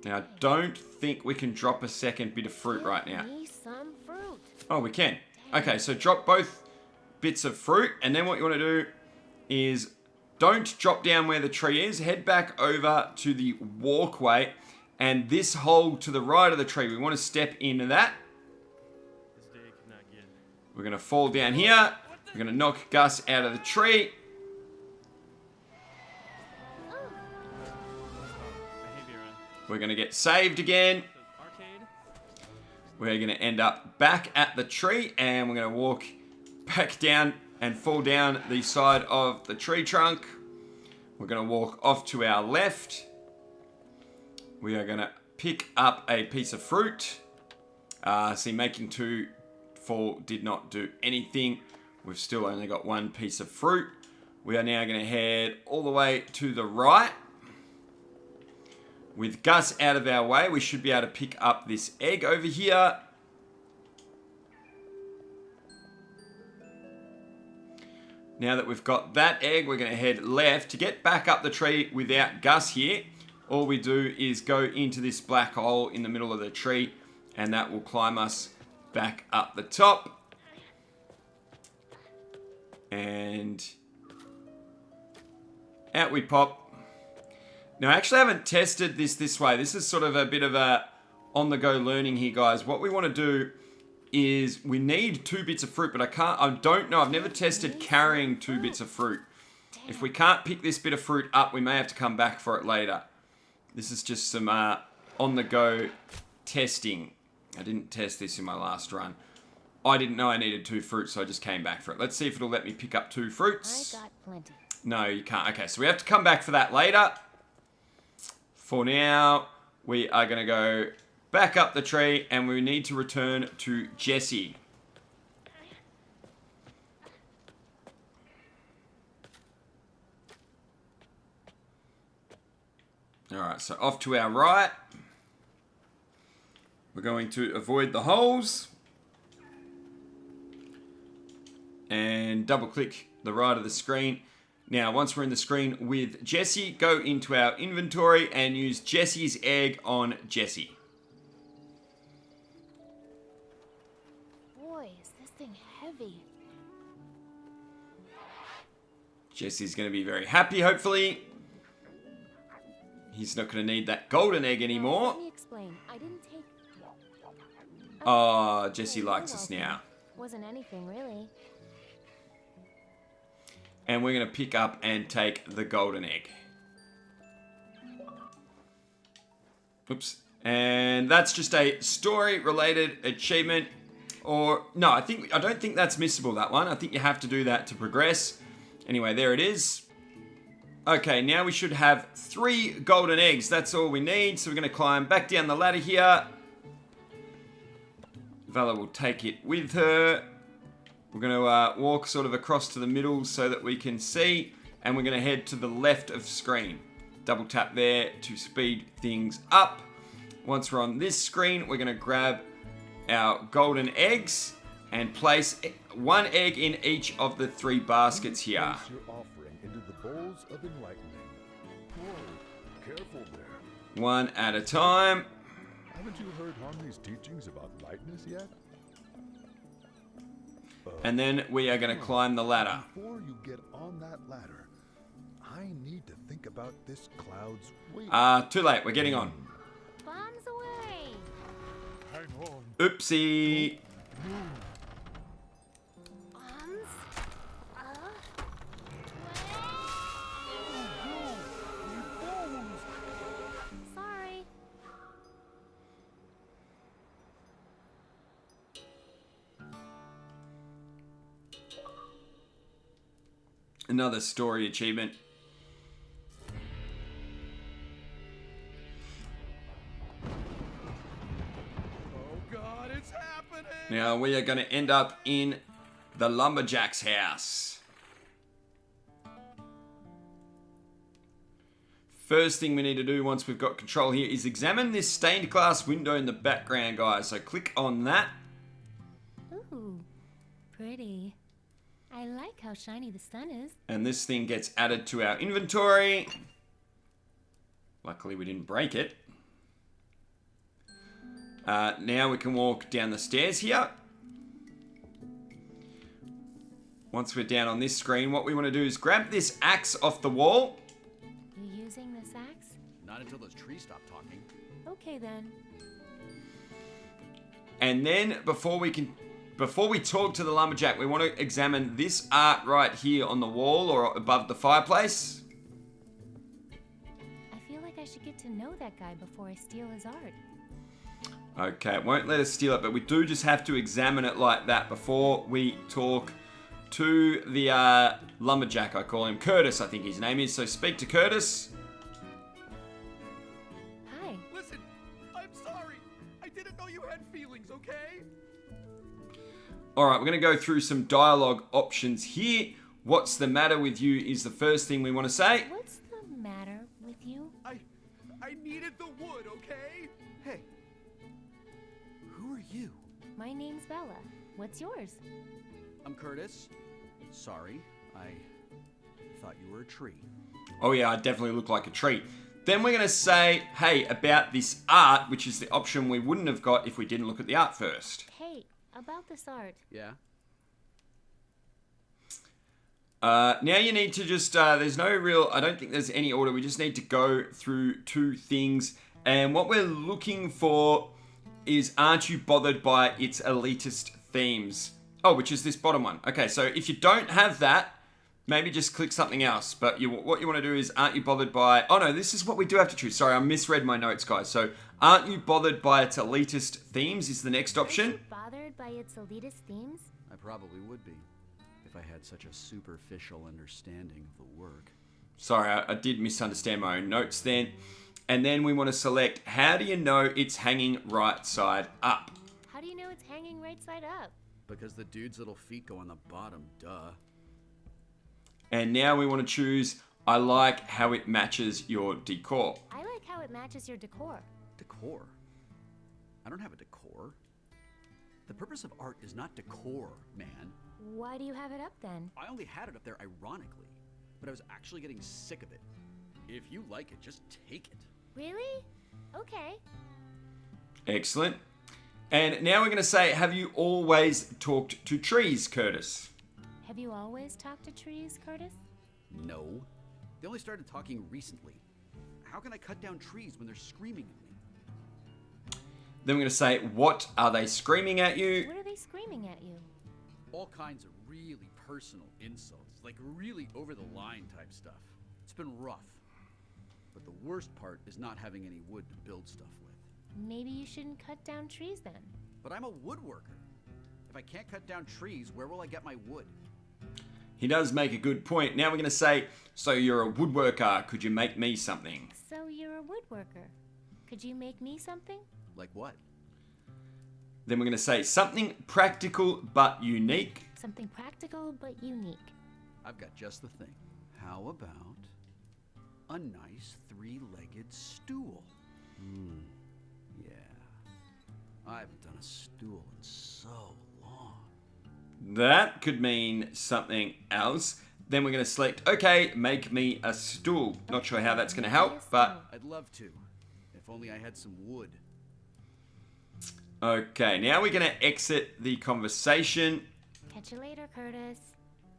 Now, I don't think we can drop a second bit of fruit right now. Me some fruit. Oh, we can. Okay, so drop both bits of fruit. And then what you want to do is don't drop down where the tree is. Head back over to the walkway. And this hole to the right of the tree, we want to step into that. We're going to fall down here. We're going to knock Gus out of the tree. We're going to get saved again. We're going to end up back at the tree. And we're going to walk back down and fall down the side of the tree trunk. We're going to walk off to our left. We are going to pick up a piece of fruit. See, making two fall did not do anything. We've still only got one piece of fruit. We are now going to head all the way to the right. With Gus out of our way, we should be able to pick up this egg over here. Now that we've got that egg, we're going to head left. To get back up the tree without Gus here, all we do is go into this black hole in the middle of the tree, and that will climb us back up the top. And out we pop. Now, I actually haven't tested this way. This is sort of a bit of a on-the-go learning here, guys. What we want to do is we need 2 bits of fruit, but I don't know. I've never tested carrying 2 bits of fruit. If we can't pick this bit of fruit up, we may have to come back for it later. This is just some on-the-go testing. I didn't test this in my last run. I didn't know I needed 2 fruits, so I just came back for it. Let's see if it'll let me pick up 2 fruits. I got plenty. No, you can't. Okay, so we have to come back for that later. For now, we are going to go back up the tree, and we need to return to Jesse. Alright, so off to our right. We're going to avoid the holes. And double click the right of the screen. Now, once we're in the screen with Jesse, go into our inventory and use Jesse's egg on Jesse. Boy, is this thing heavy. Jesse's going to be very happy, hopefully. He's not going to need that golden egg anymore. Let me explain. I didn't take... Oh, Jesse likes us now. Wasn't anything, really. And we're going to pick up and take the golden egg. Oops. And that's just a story-related achievement. Or, no, I don't think that's missable, that one. I think you have to do that to progress. Anyway, there it is. Okay, now we should have 3 golden eggs. That's all we need. So we're going to climb back down the ladder here. Vella will take it with her. We're going to walk sort of across to the middle so that we can see. And we're going to head to the left of screen. Double tap there to speed things up. Once we're on this screen, we're going to grab our golden eggs and place 1 egg in each of the 3 baskets here. Place your offering into the bowls of enlightening. Whoa, careful there. 1 at a time. Haven't you heard Harmony's teachings about lightness yet? And then we are going to climb the ladder. Before you get on that ladder, I need to think about this cloud's weight. Too late. We're getting on. Bombs away! Hang on. Oopsie. Bombs? Sorry. Another story achievement. Oh God, it's happening! Now we are going to end up in the Lumberjacks House. First thing we need to do once we've got control here is examine this stained glass window in the background, guys. So click on that. Ooh, pretty. I like how shiny the sun is. And this thing gets added to our inventory. Luckily we didn't break it. Now we can walk down the stairs here. Once we're down on this screen, what we want to do is grab this axe off the wall. You using this axe? Not until those trees stop talking. Okay then. And then before we talk to the lumberjack, we want to examine this art right here on the wall or above the fireplace. I feel like I should get to know that guy before I steal his art. Okay, it won't let us steal it, but we do just have to examine it like that before we talk to the lumberjack. I call him Curtis, I think his name is. So speak to Curtis. Hi. Listen, I'm sorry. I didn't know you had feelings, okay? Alright, we're going to go through some dialogue options here. What's the matter with you is the first thing we want to say. What's the matter with you? I needed the wood, okay? Hey, who are you? My name's Vella. What's yours? I'm Curtis. Sorry, I thought you were a tree. Oh yeah, I definitely look like a tree. Then we're going to say, hey, about this art, which is the option we wouldn't have got if we didn't look at the art first. Hey, about this art. Yeah? Now you need to just, there's no real, I don't think there's any order. We just need to go through 2 things. And what we're looking for is, aren't you bothered by its elitist themes? Oh, which is this bottom one. Okay, so if you don't have that, maybe just click something else. But what you want to do is, aren't you bothered by... Oh no, this is what we do have to choose. Sorry, I misread my notes, guys. So, aren't you bothered by its elitist themes is the next option. Aren't you bothered by its elitist themes? I probably would be, if I had such a superficial understanding of the work. Sorry, I did misunderstand my own notes then. And then we want to select, how do you know it's hanging right side up? How do you know it's hanging right side up? Because the dude's little feet go on the bottom, duh. And now we want to choose, I like how it matches your decor. I like how it matches your decor. Decor? I don't have a decor. The purpose of art is not decor, man. Why do you have it up then? I only had it up there ironically, but I was actually getting sick of it. If you like it, just take it. Really? Okay. Excellent. And now we're going to say, have you always talked to trees, Curtis? Have you always talked to trees, Curtis? No. They only started talking recently. How can I cut down trees when they're screaming at me? Then we're going to say, what are they screaming at you? What are they screaming at you? All kinds of really personal insults, like really over-the-line type stuff. It's been rough. But the worst part is not having any wood to build stuff with. Maybe you shouldn't cut down trees then. But I'm a woodworker. If I can't cut down trees, where will I get my wood? He does make a good point. Now we're going to say, so you're a woodworker. Could you make me something? So you're a woodworker. Could you make me something? Like what? Then we're going to say something practical but unique. Something practical but unique. I've got just the thing. How about a nice three-legged stool? Yeah. I haven't done a stool in so long. That could mean something else. Then we're going to select, okay, make me a stool. Not sure how that's going to help, but... I'd love to. If only I had some wood. Okay, now we're going to exit the conversation. Catch you later, Curtis.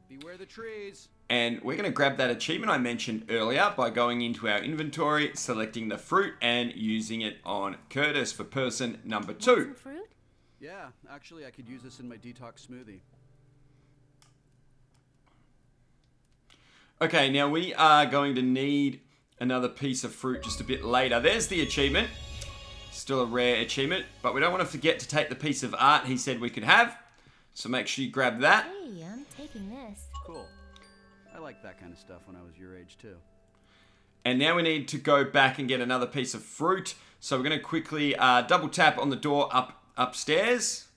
Beware the trees. And we're going to grab that achievement I mentioned earlier by going into our inventory, selecting the fruit, and using it on Curtis for person number 2. Want some fruit? Yeah, actually I could use this in my detox smoothie. Okay, now we are going to need another piece of fruit just a bit later. There's the achievement. Still a rare achievement, but we don't want to forget to take the piece of art he said we could have. So make sure you grab that. Hey, I'm taking this. Cool. I liked that kind of stuff when I was your age too. And now we need to go back and get another piece of fruit. So we're going to quickly double tap on the door upstairs.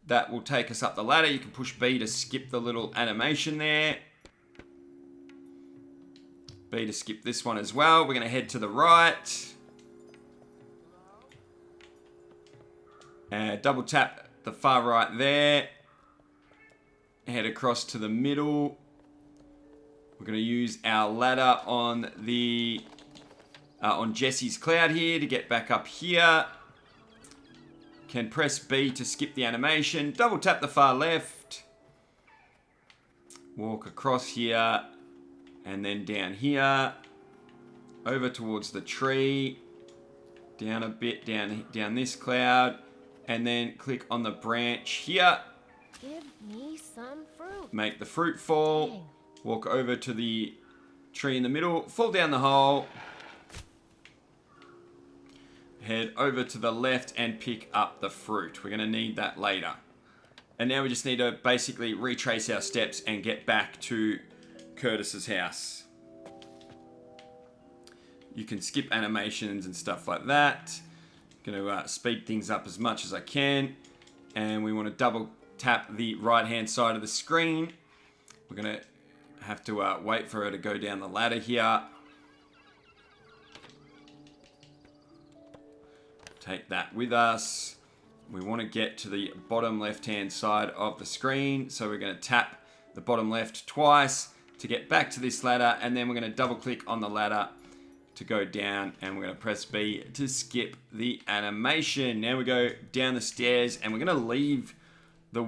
That will take us up the ladder. You can push B to skip the little animation there. B to skip this one as well. We're going to head to the right. And double tap the far right there. Head across to the middle. We're going to use our ladder on the on Jesse's cloud here to get back up here. Can press B to skip the animation. Double tap the far left. Walk across here. And then down here. Over towards the tree. Down a bit, down this cloud. And then click on the branch here. Give me some fruit. Make the fruit fall. Dang. Walk over to the tree in the middle. Fall down the hole. Head over to the left and pick up the fruit. We're going to need that later. And now we just need to basically retrace our steps and get back to Curtis's house. You can skip animations and stuff like that. Going to speed things up as much as I can. And we want to double tap the right hand side of the screen. We're going to have to wait for her to go down the ladder here. Take that with us. We want to get to the bottom left hand side of the screen. So we're going to tap the bottom left twice to get back to this ladder. And then we're going to double click on the ladder to go down, and we're going to press B to skip the animation. Now we go down the stairs, and we're going to leave the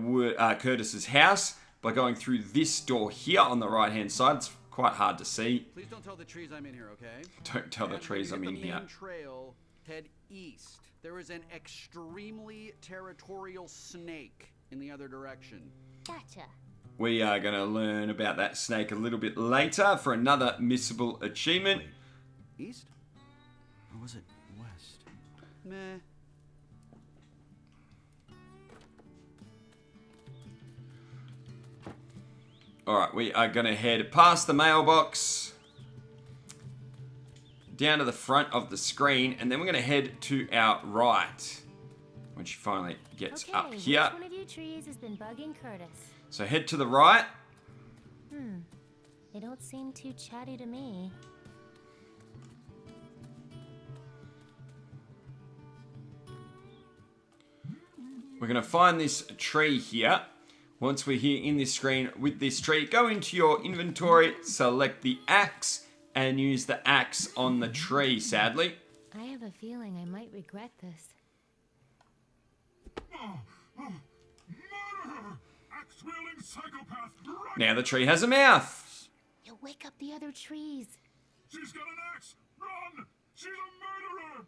Curtis's house by going through this door here on the right hand side. It's quite hard to see. Please don't tell the trees I'm in here, okay? Don't tell the trees I'm in here. On the main trail, head east. There is an extremely territorial snake in the other direction. Gotcha. We are going to learn about that snake a little bit later for another missable achievement. Wait, east? Or was it west? Meh. Alright, we are going to head past the mailbox, down to the front of the screen, and then we're going to head to our right when she finally gets up here. Which one of you trees has been bugging Curtis? So head to the right. They don't seem too chatty to me. We're going to find this tree here. Once we're here in this screen with this tree, go into your inventory, select the axe, and use the axe on the tree, sadly. I have a feeling I might regret this. Murderer! Axe-wielding psychopath! Now the tree has a mouth. You wake up the other trees. She's got an axe! Run! She's a murderer!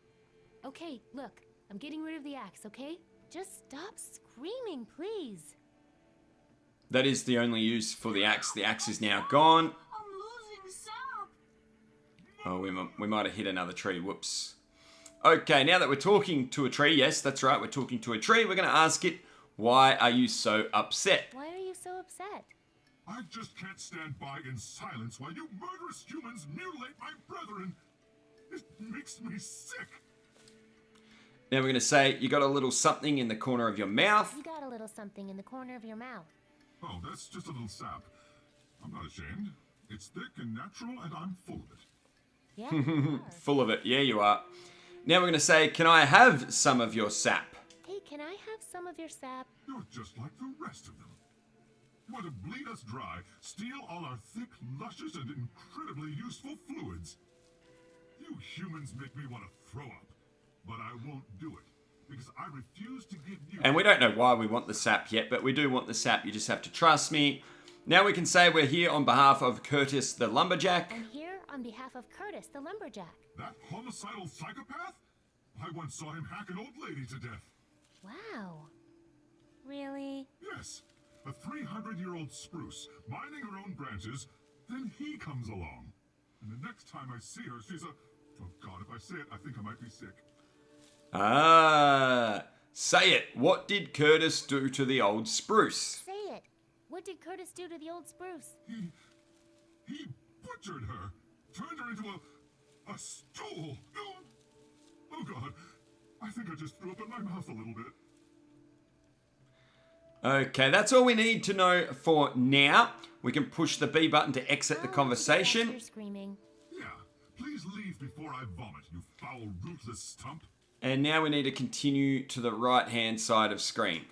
Okay, look. I'm getting rid of the axe, okay? Just stop screaming, please. That is the only use for the axe. The axe is now gone. I'm losing sap. Oh, we might have hit another tree. Whoops. Okay, now that we're talking to a tree, yes, that's right, we're talking to a tree, we're going to ask it, why are you so upset? Why are you so upset? I just can't stand by in silence while you murderous humans mutilate my brethren. It makes me sick. Now we're going to say, you got a little something in the corner of your mouth. You got a little something in the corner of your mouth. Oh, that's just a little sap. I'm not ashamed. It's thick and natural, and I'm full of it. Yeah, you are. Full of it, yeah you are. Now we're going to say, can I have some of your sap? Hey, can I have some of your sap? You're just like the rest of them. You want to bleed us dry, steal all our thick, luscious, and incredibly useful fluids. You humans make me want to throw up, but I won't do it, because I refuse to give you... And we don't know why we want the sap yet, but we do want the sap, you just have to trust me. Now we can say we're here on behalf of Curtis the Lumberjack. I'm here on behalf of Curtis, the Lumberjack. That homicidal psychopath? I once saw him hack an old lady to death. Wow. Really? Yes, a 300-year-old spruce, minding her own branches, then he comes along. And the next time I see her, she's a... Oh God, if I say it, I think I might be sick. Ah, say it. What did Curtis do to the old spruce? Say it. What did Curtis do to the old spruce? He butchered her, turned her into a stool. Oh God, I think I just threw up in my mouth a little bit. Okay, that's all we need to know for now. We can push the B button to exit the conversation. You're screaming. Yeah, please leave before I vomit, you foul, ruthless stump. And now we need to continue to the right-hand side of screen.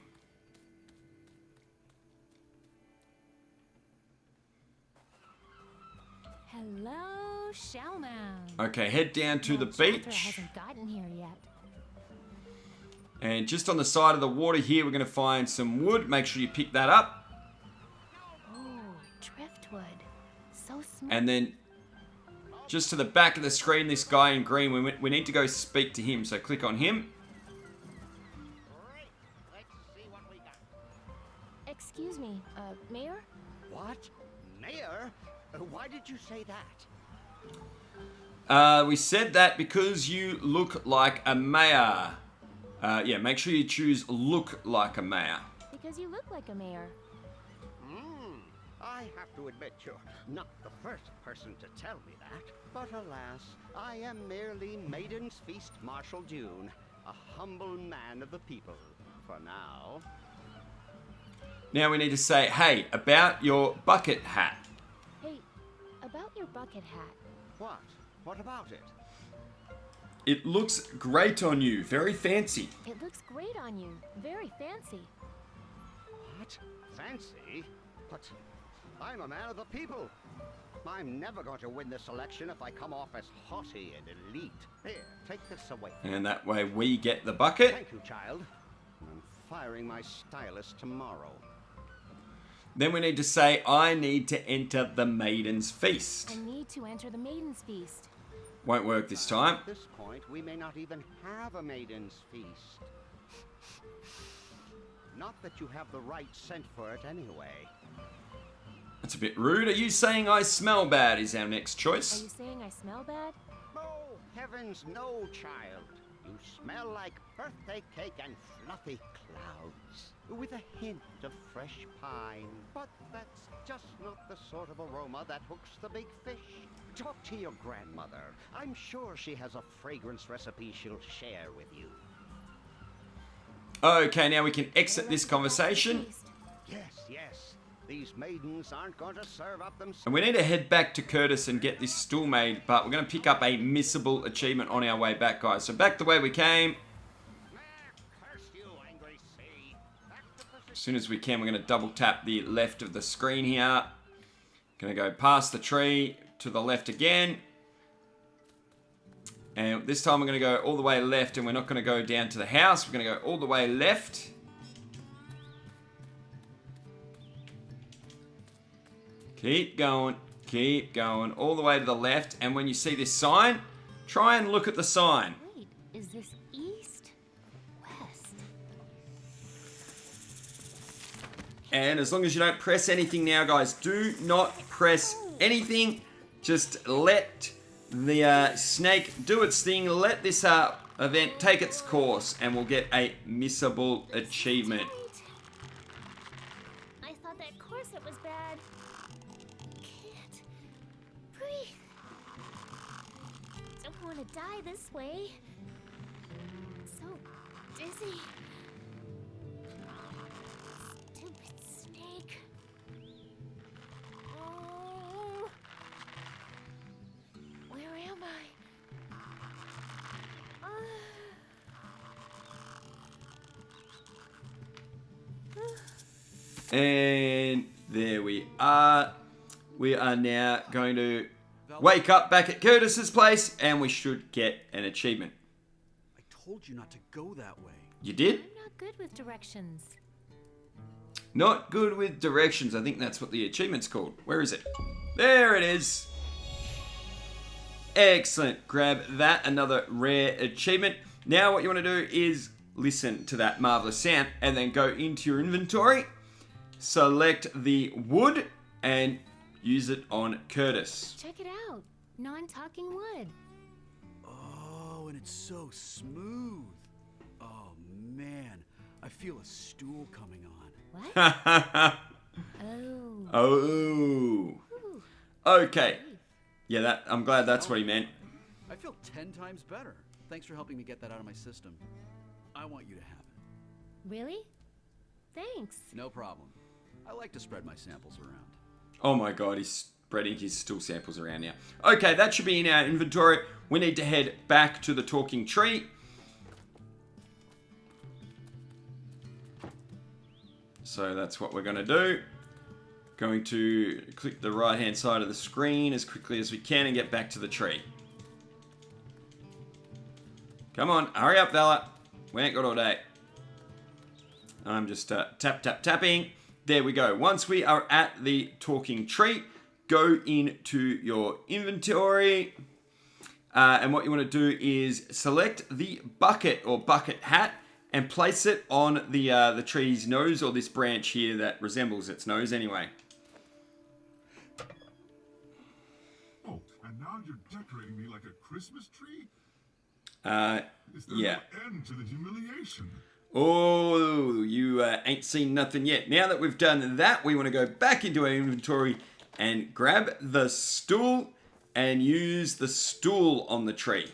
Hello, Shellmound. Okay, head down to the Chapter beach. hasn't gotten here yet. And just on the side of the water here, we're going to find some wood. Make sure you pick that up. Oh, driftwood. So smooth. And then just to the back of the screen, this guy in green, we need to go speak to him. So click on him. Excuse me, Mayor? What? Mayor? Why did you say that? We said that because you look like a mayor. Yeah, make sure you choose look like a mayor. Because you look like a mayor. I have to admit you're not the first person to tell me that. But alas, I am merely Maiden's Feast Marshal June, a humble man of the people, for now. Now we need to say, hey, about your bucket hat. Hey, about your bucket hat. What? What about it? It looks great on you. Very fancy. It looks great on you. Very fancy. What? Fancy? But I'm a man of the people. I'm never going to win this election if I come off as haughty and elite. Here, take this away. And that way we get the bucket. Thank you, child. I'm firing my stylist tomorrow. Then we need to say, I need to enter the Maiden's Feast. I need to enter the Maiden's Feast. Won't work this time. At this point, we may not even have a Maiden's Feast. Not that you have the right scent for it anyway. That's a bit rude. Are you saying I smell bad is our next Are choice? you saying I smell bad? Oh, heavens no, child. You smell like birthday cake and fluffy clouds, with a hint of fresh pine. But that's just not the sort of aroma that hooks the big fish. Talk to your grandmother. I'm sure she has a fragrance recipe she'll share with you. Okay, now we can exit this conversation. Yes, yes. These maidens aren't going to serve up themselves. And we need to head back to Curtis and get this stool made, but we're going to pick up a missable achievement on our way back, guys. So back the way we came. As soon as we can, we're going to double tap the left of the screen here. Going to go past the tree to the left again. And this time we're going to go all the way left, and we're not going to go down to the house. We're going to go all the way left. Keep going. Keep going all the way to the left, and when you see this sign, try and look at the sign. Wait, is this east? West? And as long as you don't press anything now, guys, do not press anything. Just let the snake do its thing. Let this event take its course, and we'll get a missable achievement. I thought that corset was bad. Can't breathe. Don't want to die this way. So dizzy. Stupid snake. Oh. Where am I? And there we are. We are now going to wake up back at Curtis's place, and we should get an achievement. I told you not to go that way. You did? I'm not good with directions. Not good with directions. I think that's what the achievement's called. Where is it? There it is. Excellent. Grab that. Another rare achievement. Now what you want to do is listen to that marvelous sound and then go into your inventory. Select the wood and use it on Curtis. Check it out. Non-talking wood. Oh, and it's so smooth. Oh, man. I feel a stool coming on. What? Oh. Oh. Okay. Yeah, I'm glad that's what he meant. I feel 10 times better. Thanks for helping me get that out of my system. I want you to have it. Really? Thanks. No problem. I like to spread my samples around. Oh my god, he's spreading his stool samples around now. Okay, that should be in our inventory. We need to head back to the talking tree. So that's what we're going to do. Going to click the right hand side of the screen as quickly as we can and get back to the tree. Come on, hurry up, Vella. We ain't got all day. I'm just tapping. There we go. Once we are at the talking tree, go into your inventory. And what you want to do is select the bucket or bucket hat and place it on the tree's nose, or this branch here that resembles its nose anyway. Oh, and now you're decorating me like a Christmas tree? Is there Yeah. no end to the humiliation? Oh, you ain't seen nothing yet. Now that we've done that, we want to go back into our inventory and grab the stool and use the stool on the tree.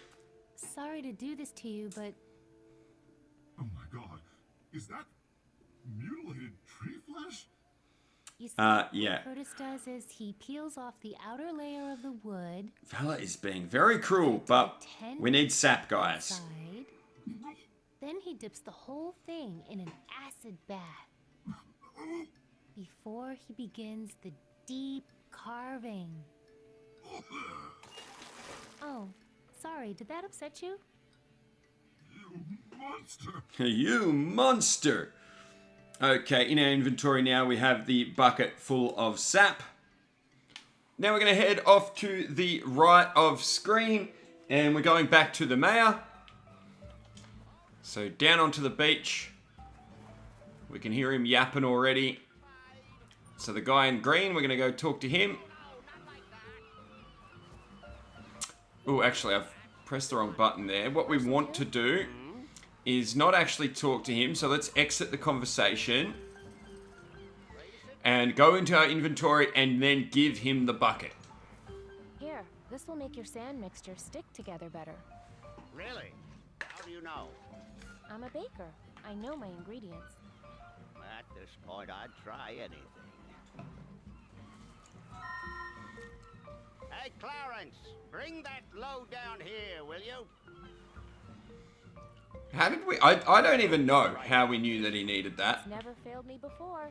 Sorry to do this to you, but Oh my god, is that mutilated tree flesh? you see, yeah. what Curtis does is he peels off the outer layer of the wood. Vella is being very cruel, but we need sap, guys. Side. Then he dips the whole thing in an acid bath before he begins the deep carving. Oh, sorry, did that upset you? You monster! You monster! Okay, in our inventory now we have the bucket full of sap. Now we're going to head off to the right of screen and we're going back to the mayor. So down onto the beach. We can hear him yapping already. So the guy in green, we're going to go talk to him. Oh, actually, I've pressed the wrong button there. What we want to do is not actually talk to him. So let's exit the conversation and go into our inventory and then give him the bucket. Here, this will make your sand mixture stick together better. Really? How do you know? I'm a baker. I know my ingredients. At this point, I'd try anything. Hey, Clarence, bring that load down here, will you? How did we... I don't even know how we knew that he needed that. It's never failed me before.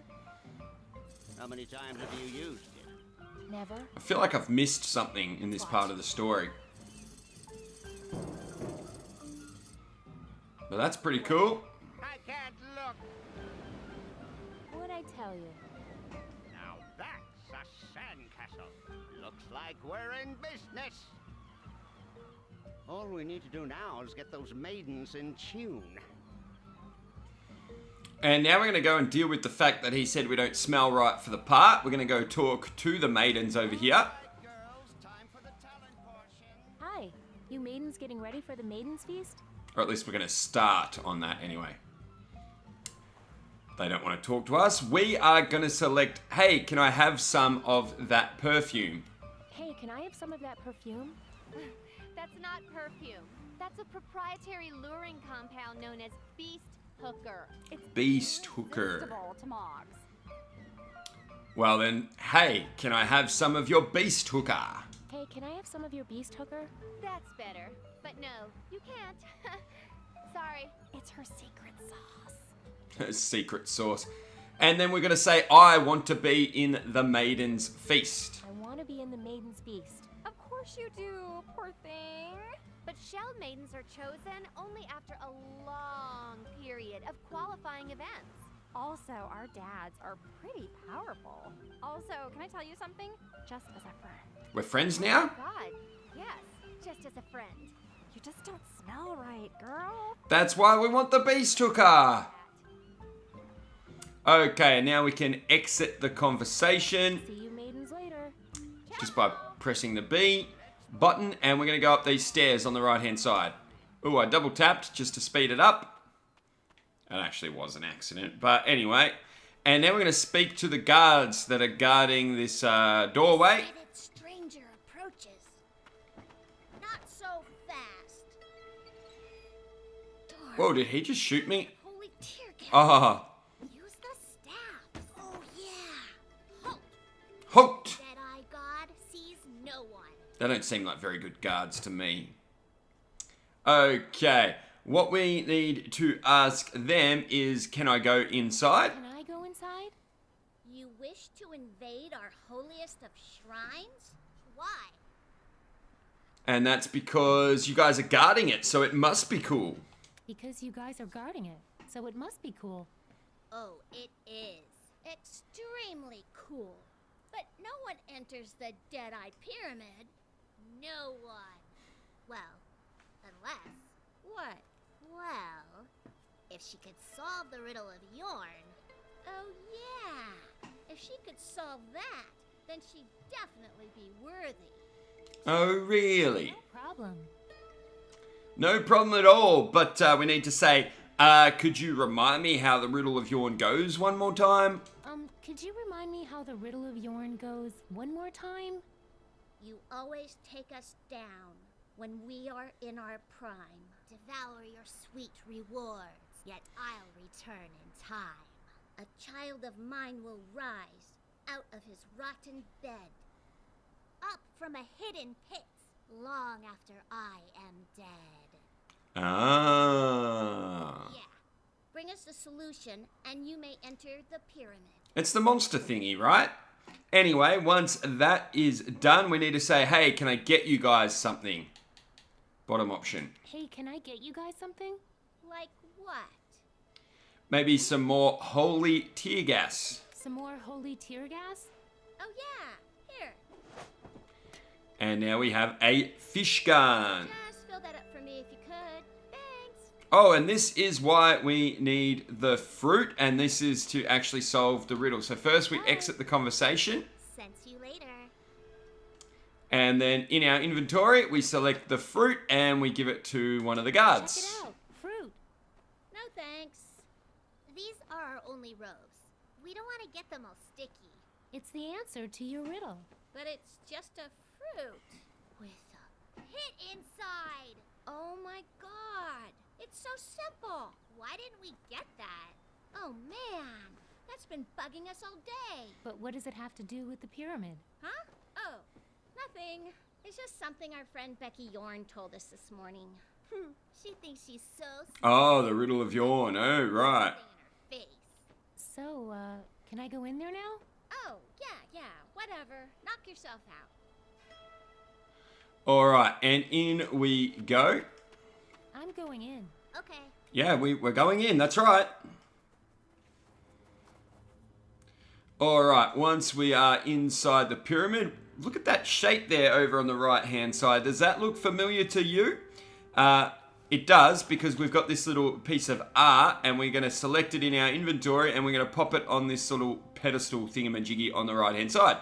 How many times have you used it? Never. I feel like I've missed something in this part of the story. But that's pretty cool. I can't look. What'd I tell you? Now that's a sandcastle. Looks like we're in business. All we need to do now is get those maidens in tune. And now we're going to go and deal with the fact that he said we don't smell right for the part. We're going to go talk to the maidens over here. Hi, you maidens getting ready for the maidens feast? Or at least we're going to start on that anyway. They don't want to talk to us. We are going to select, hey, can I have some of that perfume? Hey, can I have some of that perfume? That's not perfume. That's a proprietary luring compound known as beast hooker. It's Beast hooker. Irresistible to mogs. Well then, hey, can I have some of your beast hooker? Hey, can I have some of your beast hooker? That's better. But no, you can't. Sorry. It's her secret sauce. Secret sauce. And then we're going to say, I want to be in the maiden's feast. I want to be in the maiden's feast. Of course you do, poor thing. But shell maidens are chosen only after a long period of qualifying events. Also, our dads are pretty powerful. Also, can I tell you something? Just as a friend. We're friends now? God, yes, just as a friend. You just don't smell right, girl. That's why we want the beast hooker. Okay, now we can exit the conversation. See you maidens later. Just by pressing the B button, and we're going to go up these stairs on the right hand side. Ooh, I double tapped just to speed it up. It actually was an accident, but anyway. And now we're going to speak to the guards that are guarding this doorway. Stranger approaches. Not so fast. Whoa, did he just shoot me? Holy tear gas. Ah, Use the staff. Oh yeah. Halt. hooked. Dead-eye god sees no one. They don't seem like very good guards to me. Okay, what we need to ask them is, can I go inside? Can I go inside? You wish to invade our holiest of shrines? Why? And that's because you guys are guarding it, so it must be cool. Because you guys are guarding it, so it must be cool. Oh, it is. Extremely cool. But no one enters the Dead-Eye Pyramid. No one. Well, unless... What? Well, if she could solve the riddle of Yorn. Oh, yeah. If she could solve that, then she'd definitely be worthy. Oh, really? No problem. No problem at all, but we need to say, could you remind me how the riddle of Yorn goes one more time? Could you remind me how the riddle of Yorn goes one more time? You always take us down when we are in our prime. Devour your sweet rewards, yet I'll return in time. A child of mine will rise out of his rotten bed, up from a hidden pit, long after I am dead. Ah. Yeah. Bring us the solution, and you may enter the pyramid. It's the monster thingy, right? Anyway, once that is done, we need to say, hey, can I get you guys something? Bottom option. Hey, can I get you guys something? Like what? Maybe some more holy tear gas. Some more holy tear gas? Oh yeah, here. And now we have a fish gun. Just fill that up for me if you could. Thanks. Oh, and this is why we need the fruit, and this is to actually solve the riddle. So first we exit the conversation. Sense you later. And then in our inventory, we select the fruit and we give it to one of the guards. Check it out. Fruit. No thanks. These are our only robes. We don't want to get them all sticky. It's the answer to your riddle. But it's just a fruit with a pit inside. Oh my god. It's so simple. Why didn't we get that? Oh man. That's been bugging us all day. But what does it have to do with the pyramid? Huh? Oh, nothing. It's just something our friend Becky Yorn told us this morning. She thinks she's so Oh, the riddle of Yorn. Oh, right. in her face. So, can I go in there now? Oh, yeah, whatever. Knock yourself out. All right, and in we go. I'm going in. Okay. Yeah, we're going in. That's right. All right, once we are inside the pyramid, look at that shape there over on the right-hand side. Does that look familiar to you? It does, because we've got this little piece of art, and we're going to select it in our inventory, and we're going to pop it on this little pedestal thingamajiggy on the right-hand side.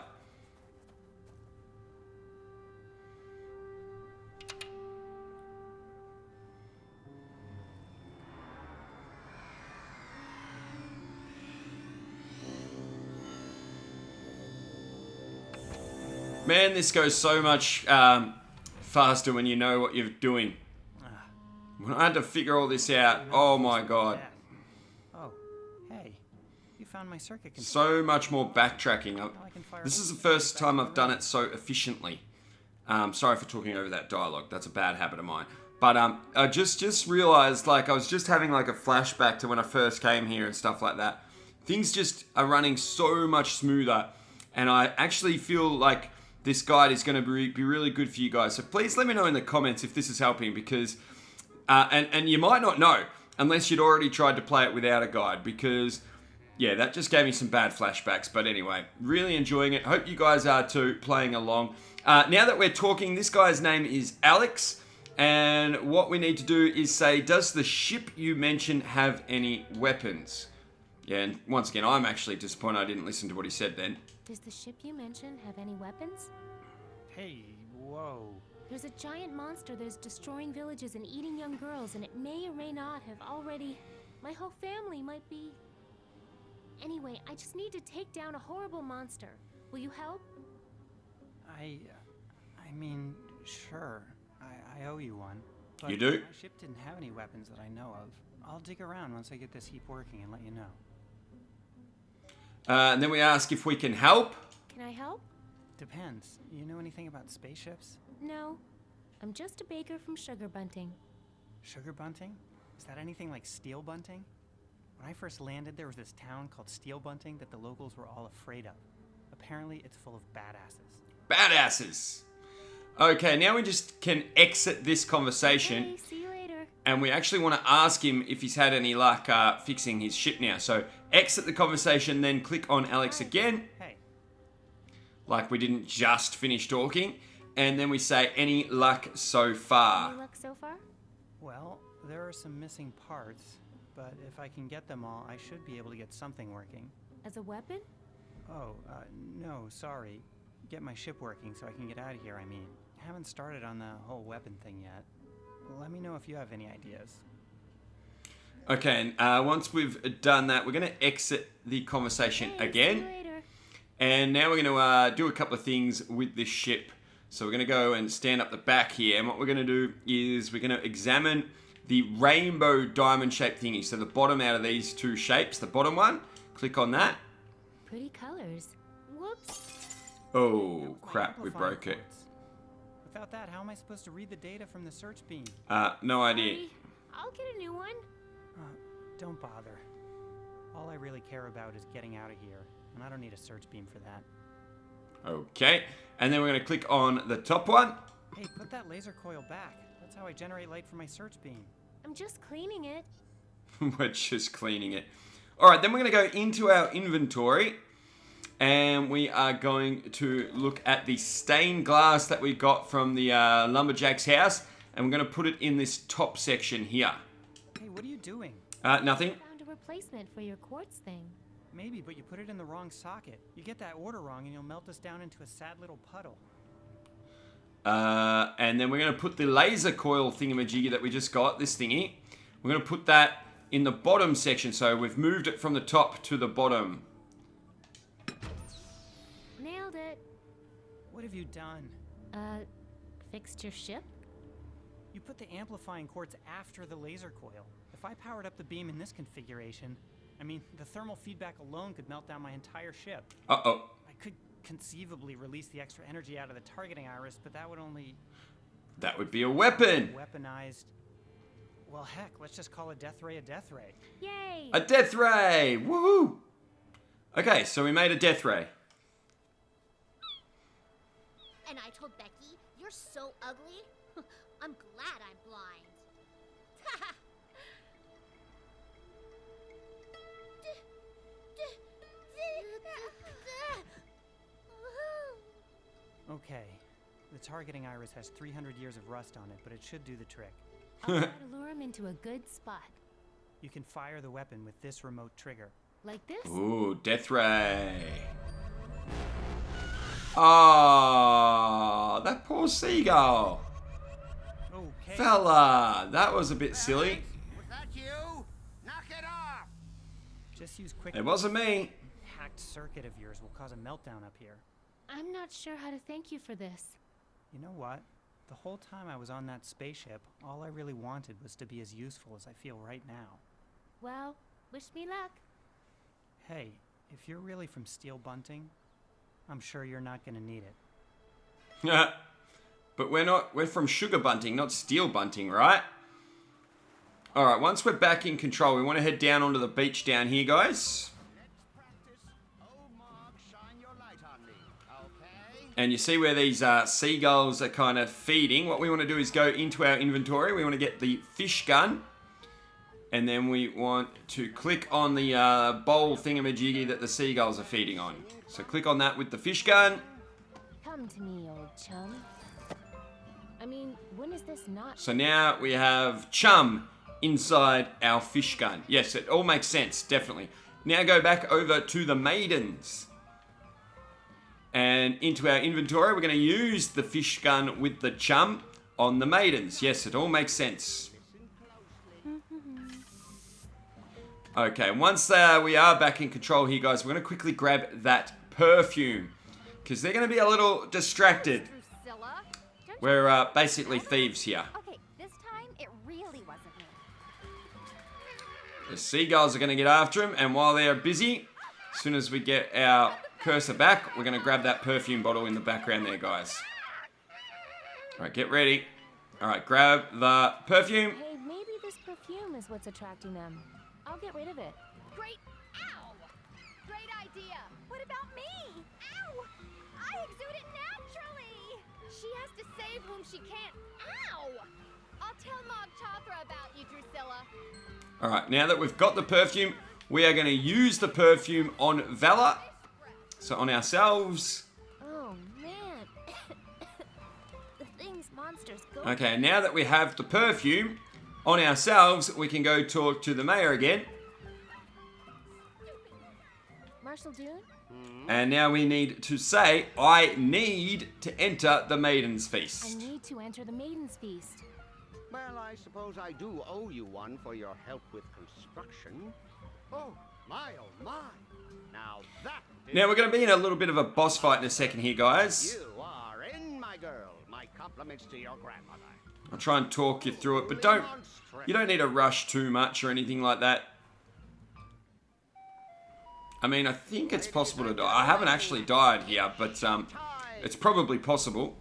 Man, this goes so much faster when you know what you're doing. When I had to figure all this out, oh my god. Oh, hey, you found my circuit control. So much more backtracking. This is the first time I've done it so efficiently. Sorry for talking over that dialogue. That's a bad habit of mine. But I just realized, like, I was just having like a flashback to when I first came here and stuff like that. Things just are running so much smoother, and I actually feel like this guide is going to be really good for you guys. So please let me know in the comments if this is helping, because and you might not know unless you'd already tried to play it without a guide, because yeah, that just gave me some bad flashbacks. But anyway, really enjoying it. Hope you guys are too, playing along. Now that we're talking, this guy's name is Alex, and what we need to do is say, does the ship you mentioned have any weapons? Yeah, and once again, I'm actually disappointed I didn't listen to what he said then. Does the ship you mentioned have any weapons? Hey, whoa. There's a giant monster that is destroying villages and eating young girls, and it may or may not have already... My whole family might be... Anyway, I just need to take down a horrible monster. Will you help? I mean, sure. I owe you one. But You do? My ship didn't have any weapons that I know of. I'll dig around once I get this heap working and let you know. And then we ask if we can help. Can I help? Depends. You know anything about spaceships? No. I'm just a baker from Sugar Bunting. Sugar Bunting? Is that anything like Steel Bunting? When I first landed, there was this town called Steel Bunting that the locals were all afraid of. Apparently, it's full of badasses. Badasses! Okay, now we just can exit this conversation. Hey, see you later. And we actually want to ask him if he's had any luck fixing his ship now. So exit the conversation, then click on Alex again. Hey. Like we didn't just finish talking. And then we say, any luck so far? Any luck so far? Well, there are some missing parts, but if I can get them all, I should be able to get something working. As a weapon? Oh, no, sorry. Get my ship working so I can get out of here, I mean. Haven't started on the whole weapon thing yet. Let me know if you have any ideas. Okay, and once we've done that, we're going to exit the conversation again. See you later. And now we're going to do a couple of things with this ship. So we're going to go and stand up the back here. And what we're going to do is we're going to examine the rainbow diamond-shaped thingy. So the bottom out of these two shapes, the bottom one, click on that. Pretty colors. Whoops. Oh, crap, we broke it. Without that, how am I supposed to read the data from the search beam? No idea. Sorry. I'll get a new one. Don't bother. All I really care about is getting out of here, and I don't need a search beam for that. Okay, and then we're going to click on the top one. Hey, put that laser coil back. That's how I generate light from my search beam. I'm just cleaning it. We're just cleaning it. All right, then we're going to go into our inventory. And we are going to look at the stained glass that we got from the Lumberjacks House. And we're going to put it in this top section here. Hey, what are you doing? Nothing. I found a replacement for your quartz thing. Maybe, but you put it in the wrong socket. You get that order wrong and you'll melt us down into a sad little puddle. And then we're going to put the laser coil thingamajiggy that we just got, this thingy. We're going to put that in the bottom section. So we've moved it from the top to the bottom. Nailed it. What have you done? Fixed your ship? You put the amplifying quartz after the laser coil. If I powered up the beam in this configuration, I mean, the thermal feedback alone could melt down my entire ship. Uh-oh. I could conceivably release the extra energy out of the targeting iris, but that would only... That would be a weapon. Weaponized. Well, heck, let's just call a death ray. Yay! A death ray! Woohoo! Okay, so we made a death ray. And I told Becky, you're so ugly. I'm glad I'm blind. targeting iris has 300 years of rust on it, but it should do the trick. I'll try to lure him into a good spot. You can fire the weapon with this remote trigger. Like this? Ooh, death ray. Ah, that poor seagull. Okay. Vella, that was a bit silly. Was that you? Knock it off! Just use quick. It wasn't me. Hacked circuit of yours will cause a meltdown up here. I'm not sure how to thank you for this. You know what? The whole time I was on that spaceship, all I really wanted was to be as useful as I feel right now. Well, wish me luck. Hey, if you're really from Steel Bunting, I'm sure you're not gonna need it. But we're from Sugar Bunting, not Steel Bunting, right? Alright, once we're back in control, we want to head down onto the beach down here, guys. And you see where these seagulls are kind of feeding. What we want to do is go into our inventory. We want to get the fish gun. And then we want to click on the bowl thingamajiggy that the seagulls are feeding on. So click on that with the fish gun. Come to me, old chum. I mean, when is this not... So now we have chum inside our fish gun. Yes, it all makes sense, definitely. Now go back over to the maidens. And into our inventory, we're going to use the fish gun with the chum on the maidens. Yes, it all makes sense. Okay, once we are back in control here, guys, we're going to quickly grab that perfume. Because they're going to be a little distracted. We're basically thieves here. Okay, this time it really wasn't me. The seagulls are going to get after him, and while they're busy, as soon as we get our cursor back, we're going to grab that perfume bottle in the background there, guys. Alright, get ready. Alright, grab the perfume. Hey, maybe this perfume is what's attracting them. I'll get rid of it. Great. Ow! Great idea. What about me? Ow! I exude it naturally. She has to save whom she can't. Ow! I'll tell Mog Chothra about you, Drusilla. Alright, now that we've got the perfume, we are going to use the perfume on Vella. So on ourselves. Oh, man. The things monsters go Okay, now that we have the perfume on ourselves, we can go talk to the mayor again. Marshal Dune? And now we need to say, I need to enter the Maiden's I Feast. need to enter the Maiden's Feast. Well, I suppose I do owe you one for your help with construction. Oh my! Now that is... Now we're going to be in a little bit of a boss fight in a second here, guys. You are in, my girl. My compliments to your grandmother. I'll try and talk you through it, but you don't need to rush too much or anything like that. I mean, I think it's possible to die. I haven't actually died here, but it's probably possible.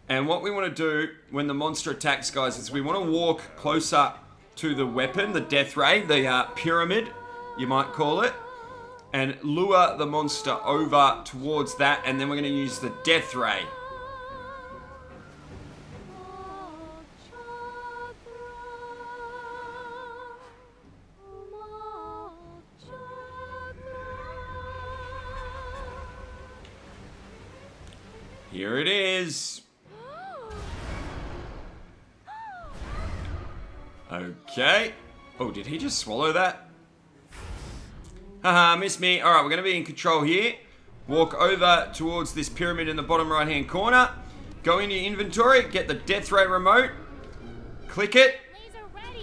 And what we want to do when the monster attacks, guys, is we want to walk closer to the weapon, the death ray, the pyramid, you might call it, and lure the monster over towards that, and then we're going to use the death ray. Here it is. Okay. Oh, did he just swallow that? Haha, missed me. Alright, we're going to be in control here. Walk over towards this pyramid in the bottom right hand corner. Go into your inventory. Get the death ray remote. Click it.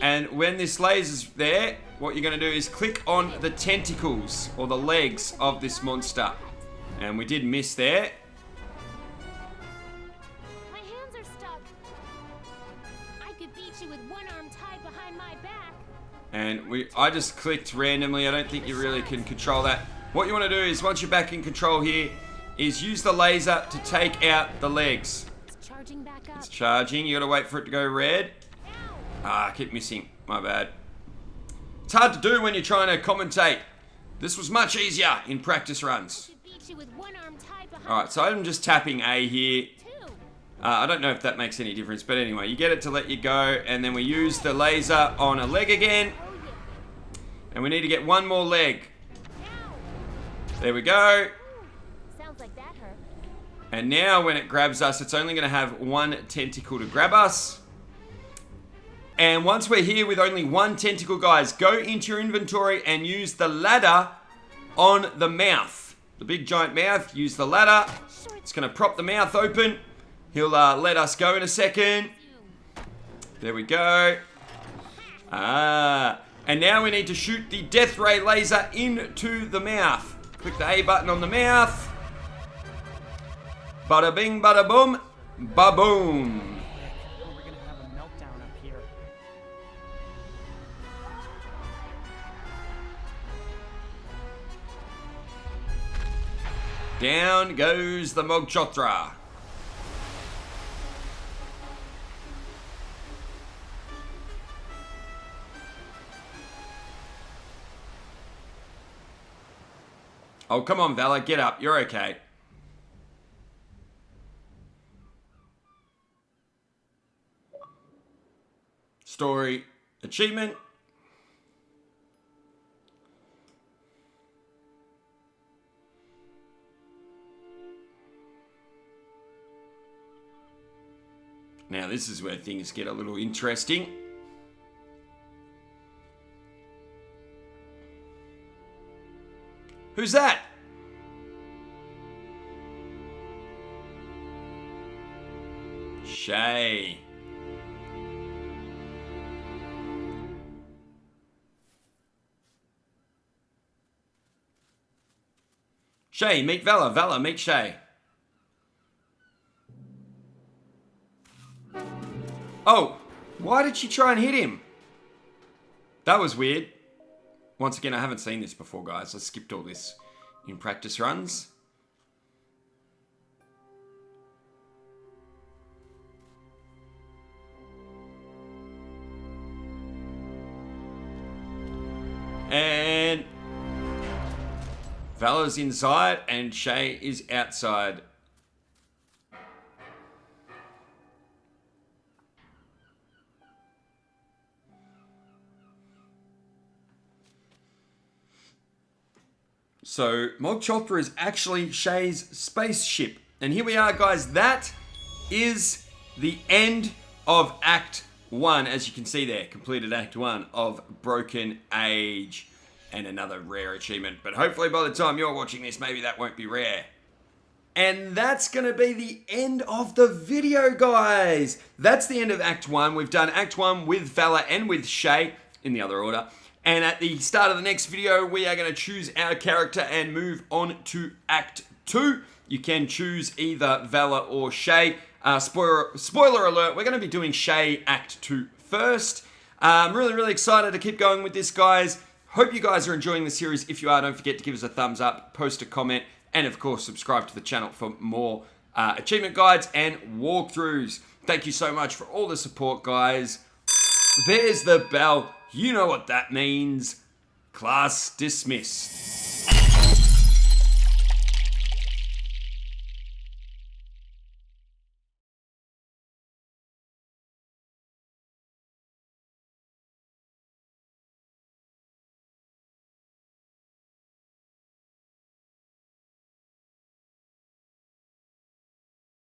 And when this laser's there, what you're going to do is click on the tentacles or the legs of this monster. And we did miss there. My hands are stuck. I could beat you with one arm tied behind my back. And I just clicked randomly. I don't think you really can control that. What you want to do is, once you're back in control here, is use the laser to take out the legs. It's charging back up. It's charging. You got to wait for it to go red. Ah, I keep missing. My bad. It's hard to do when you're trying to commentate. This was much easier in practice runs. Alright, so I'm just tapping A here. I don't know if that makes any difference, but anyway, you get it to let you go, and then we use the laser on a leg again. And we need to get one more leg. There we go. Sounds like that hurt. And now when it grabs us, it's only going to have one tentacle to grab us. And once we're here with only one tentacle, guys, go into your inventory and use the ladder on the mouth. The big giant mouth, use the ladder. It's going to prop the mouth open. He'll let us go in a second. There we go. And now we need to shoot the death ray laser into the mouth. Click the A button on the mouth. Bada bing, bada boom, ba boom. Oh, we're gonna have a meltdown up here. Down goes the Mogchothra. Oh, come on, Vella, get up. You're okay. Story achievement. Now this is where things get a little interesting. Who's that? Shay. Shay, meet Vella. Vella, meet Shay. Oh, why did she try and hit him? That was weird. Once again, I haven't seen this before, guys. I skipped all this in practice runs. And Vella's inside and Shay is outside. So, Mogchothra is actually Shay's spaceship. And here we are, guys. That is the end of Act 1. As you can see there, completed Act 1 of Broken Age. And another rare achievement. But hopefully by the time you're watching this, maybe that won't be rare. And that's going to be the end of the video, guys. That's the end of Act 1. We've done Act 1 with Vella and with Shay in the other order. And at the start of the next video, we are going to choose our character and move on to Act 2. You can choose either Vella or Shay. Spoiler alert, we're going to be doing Shay Act 2 first. I'm really excited to keep going with this, guys. Hope you guys are enjoying the series. If you are, don't forget to give us a thumbs up, post a comment, and of course, subscribe to the channel for more achievement guides and walkthroughs. Thank you so much for all the support, guys. There's the bell. You know what that means. Class dismissed.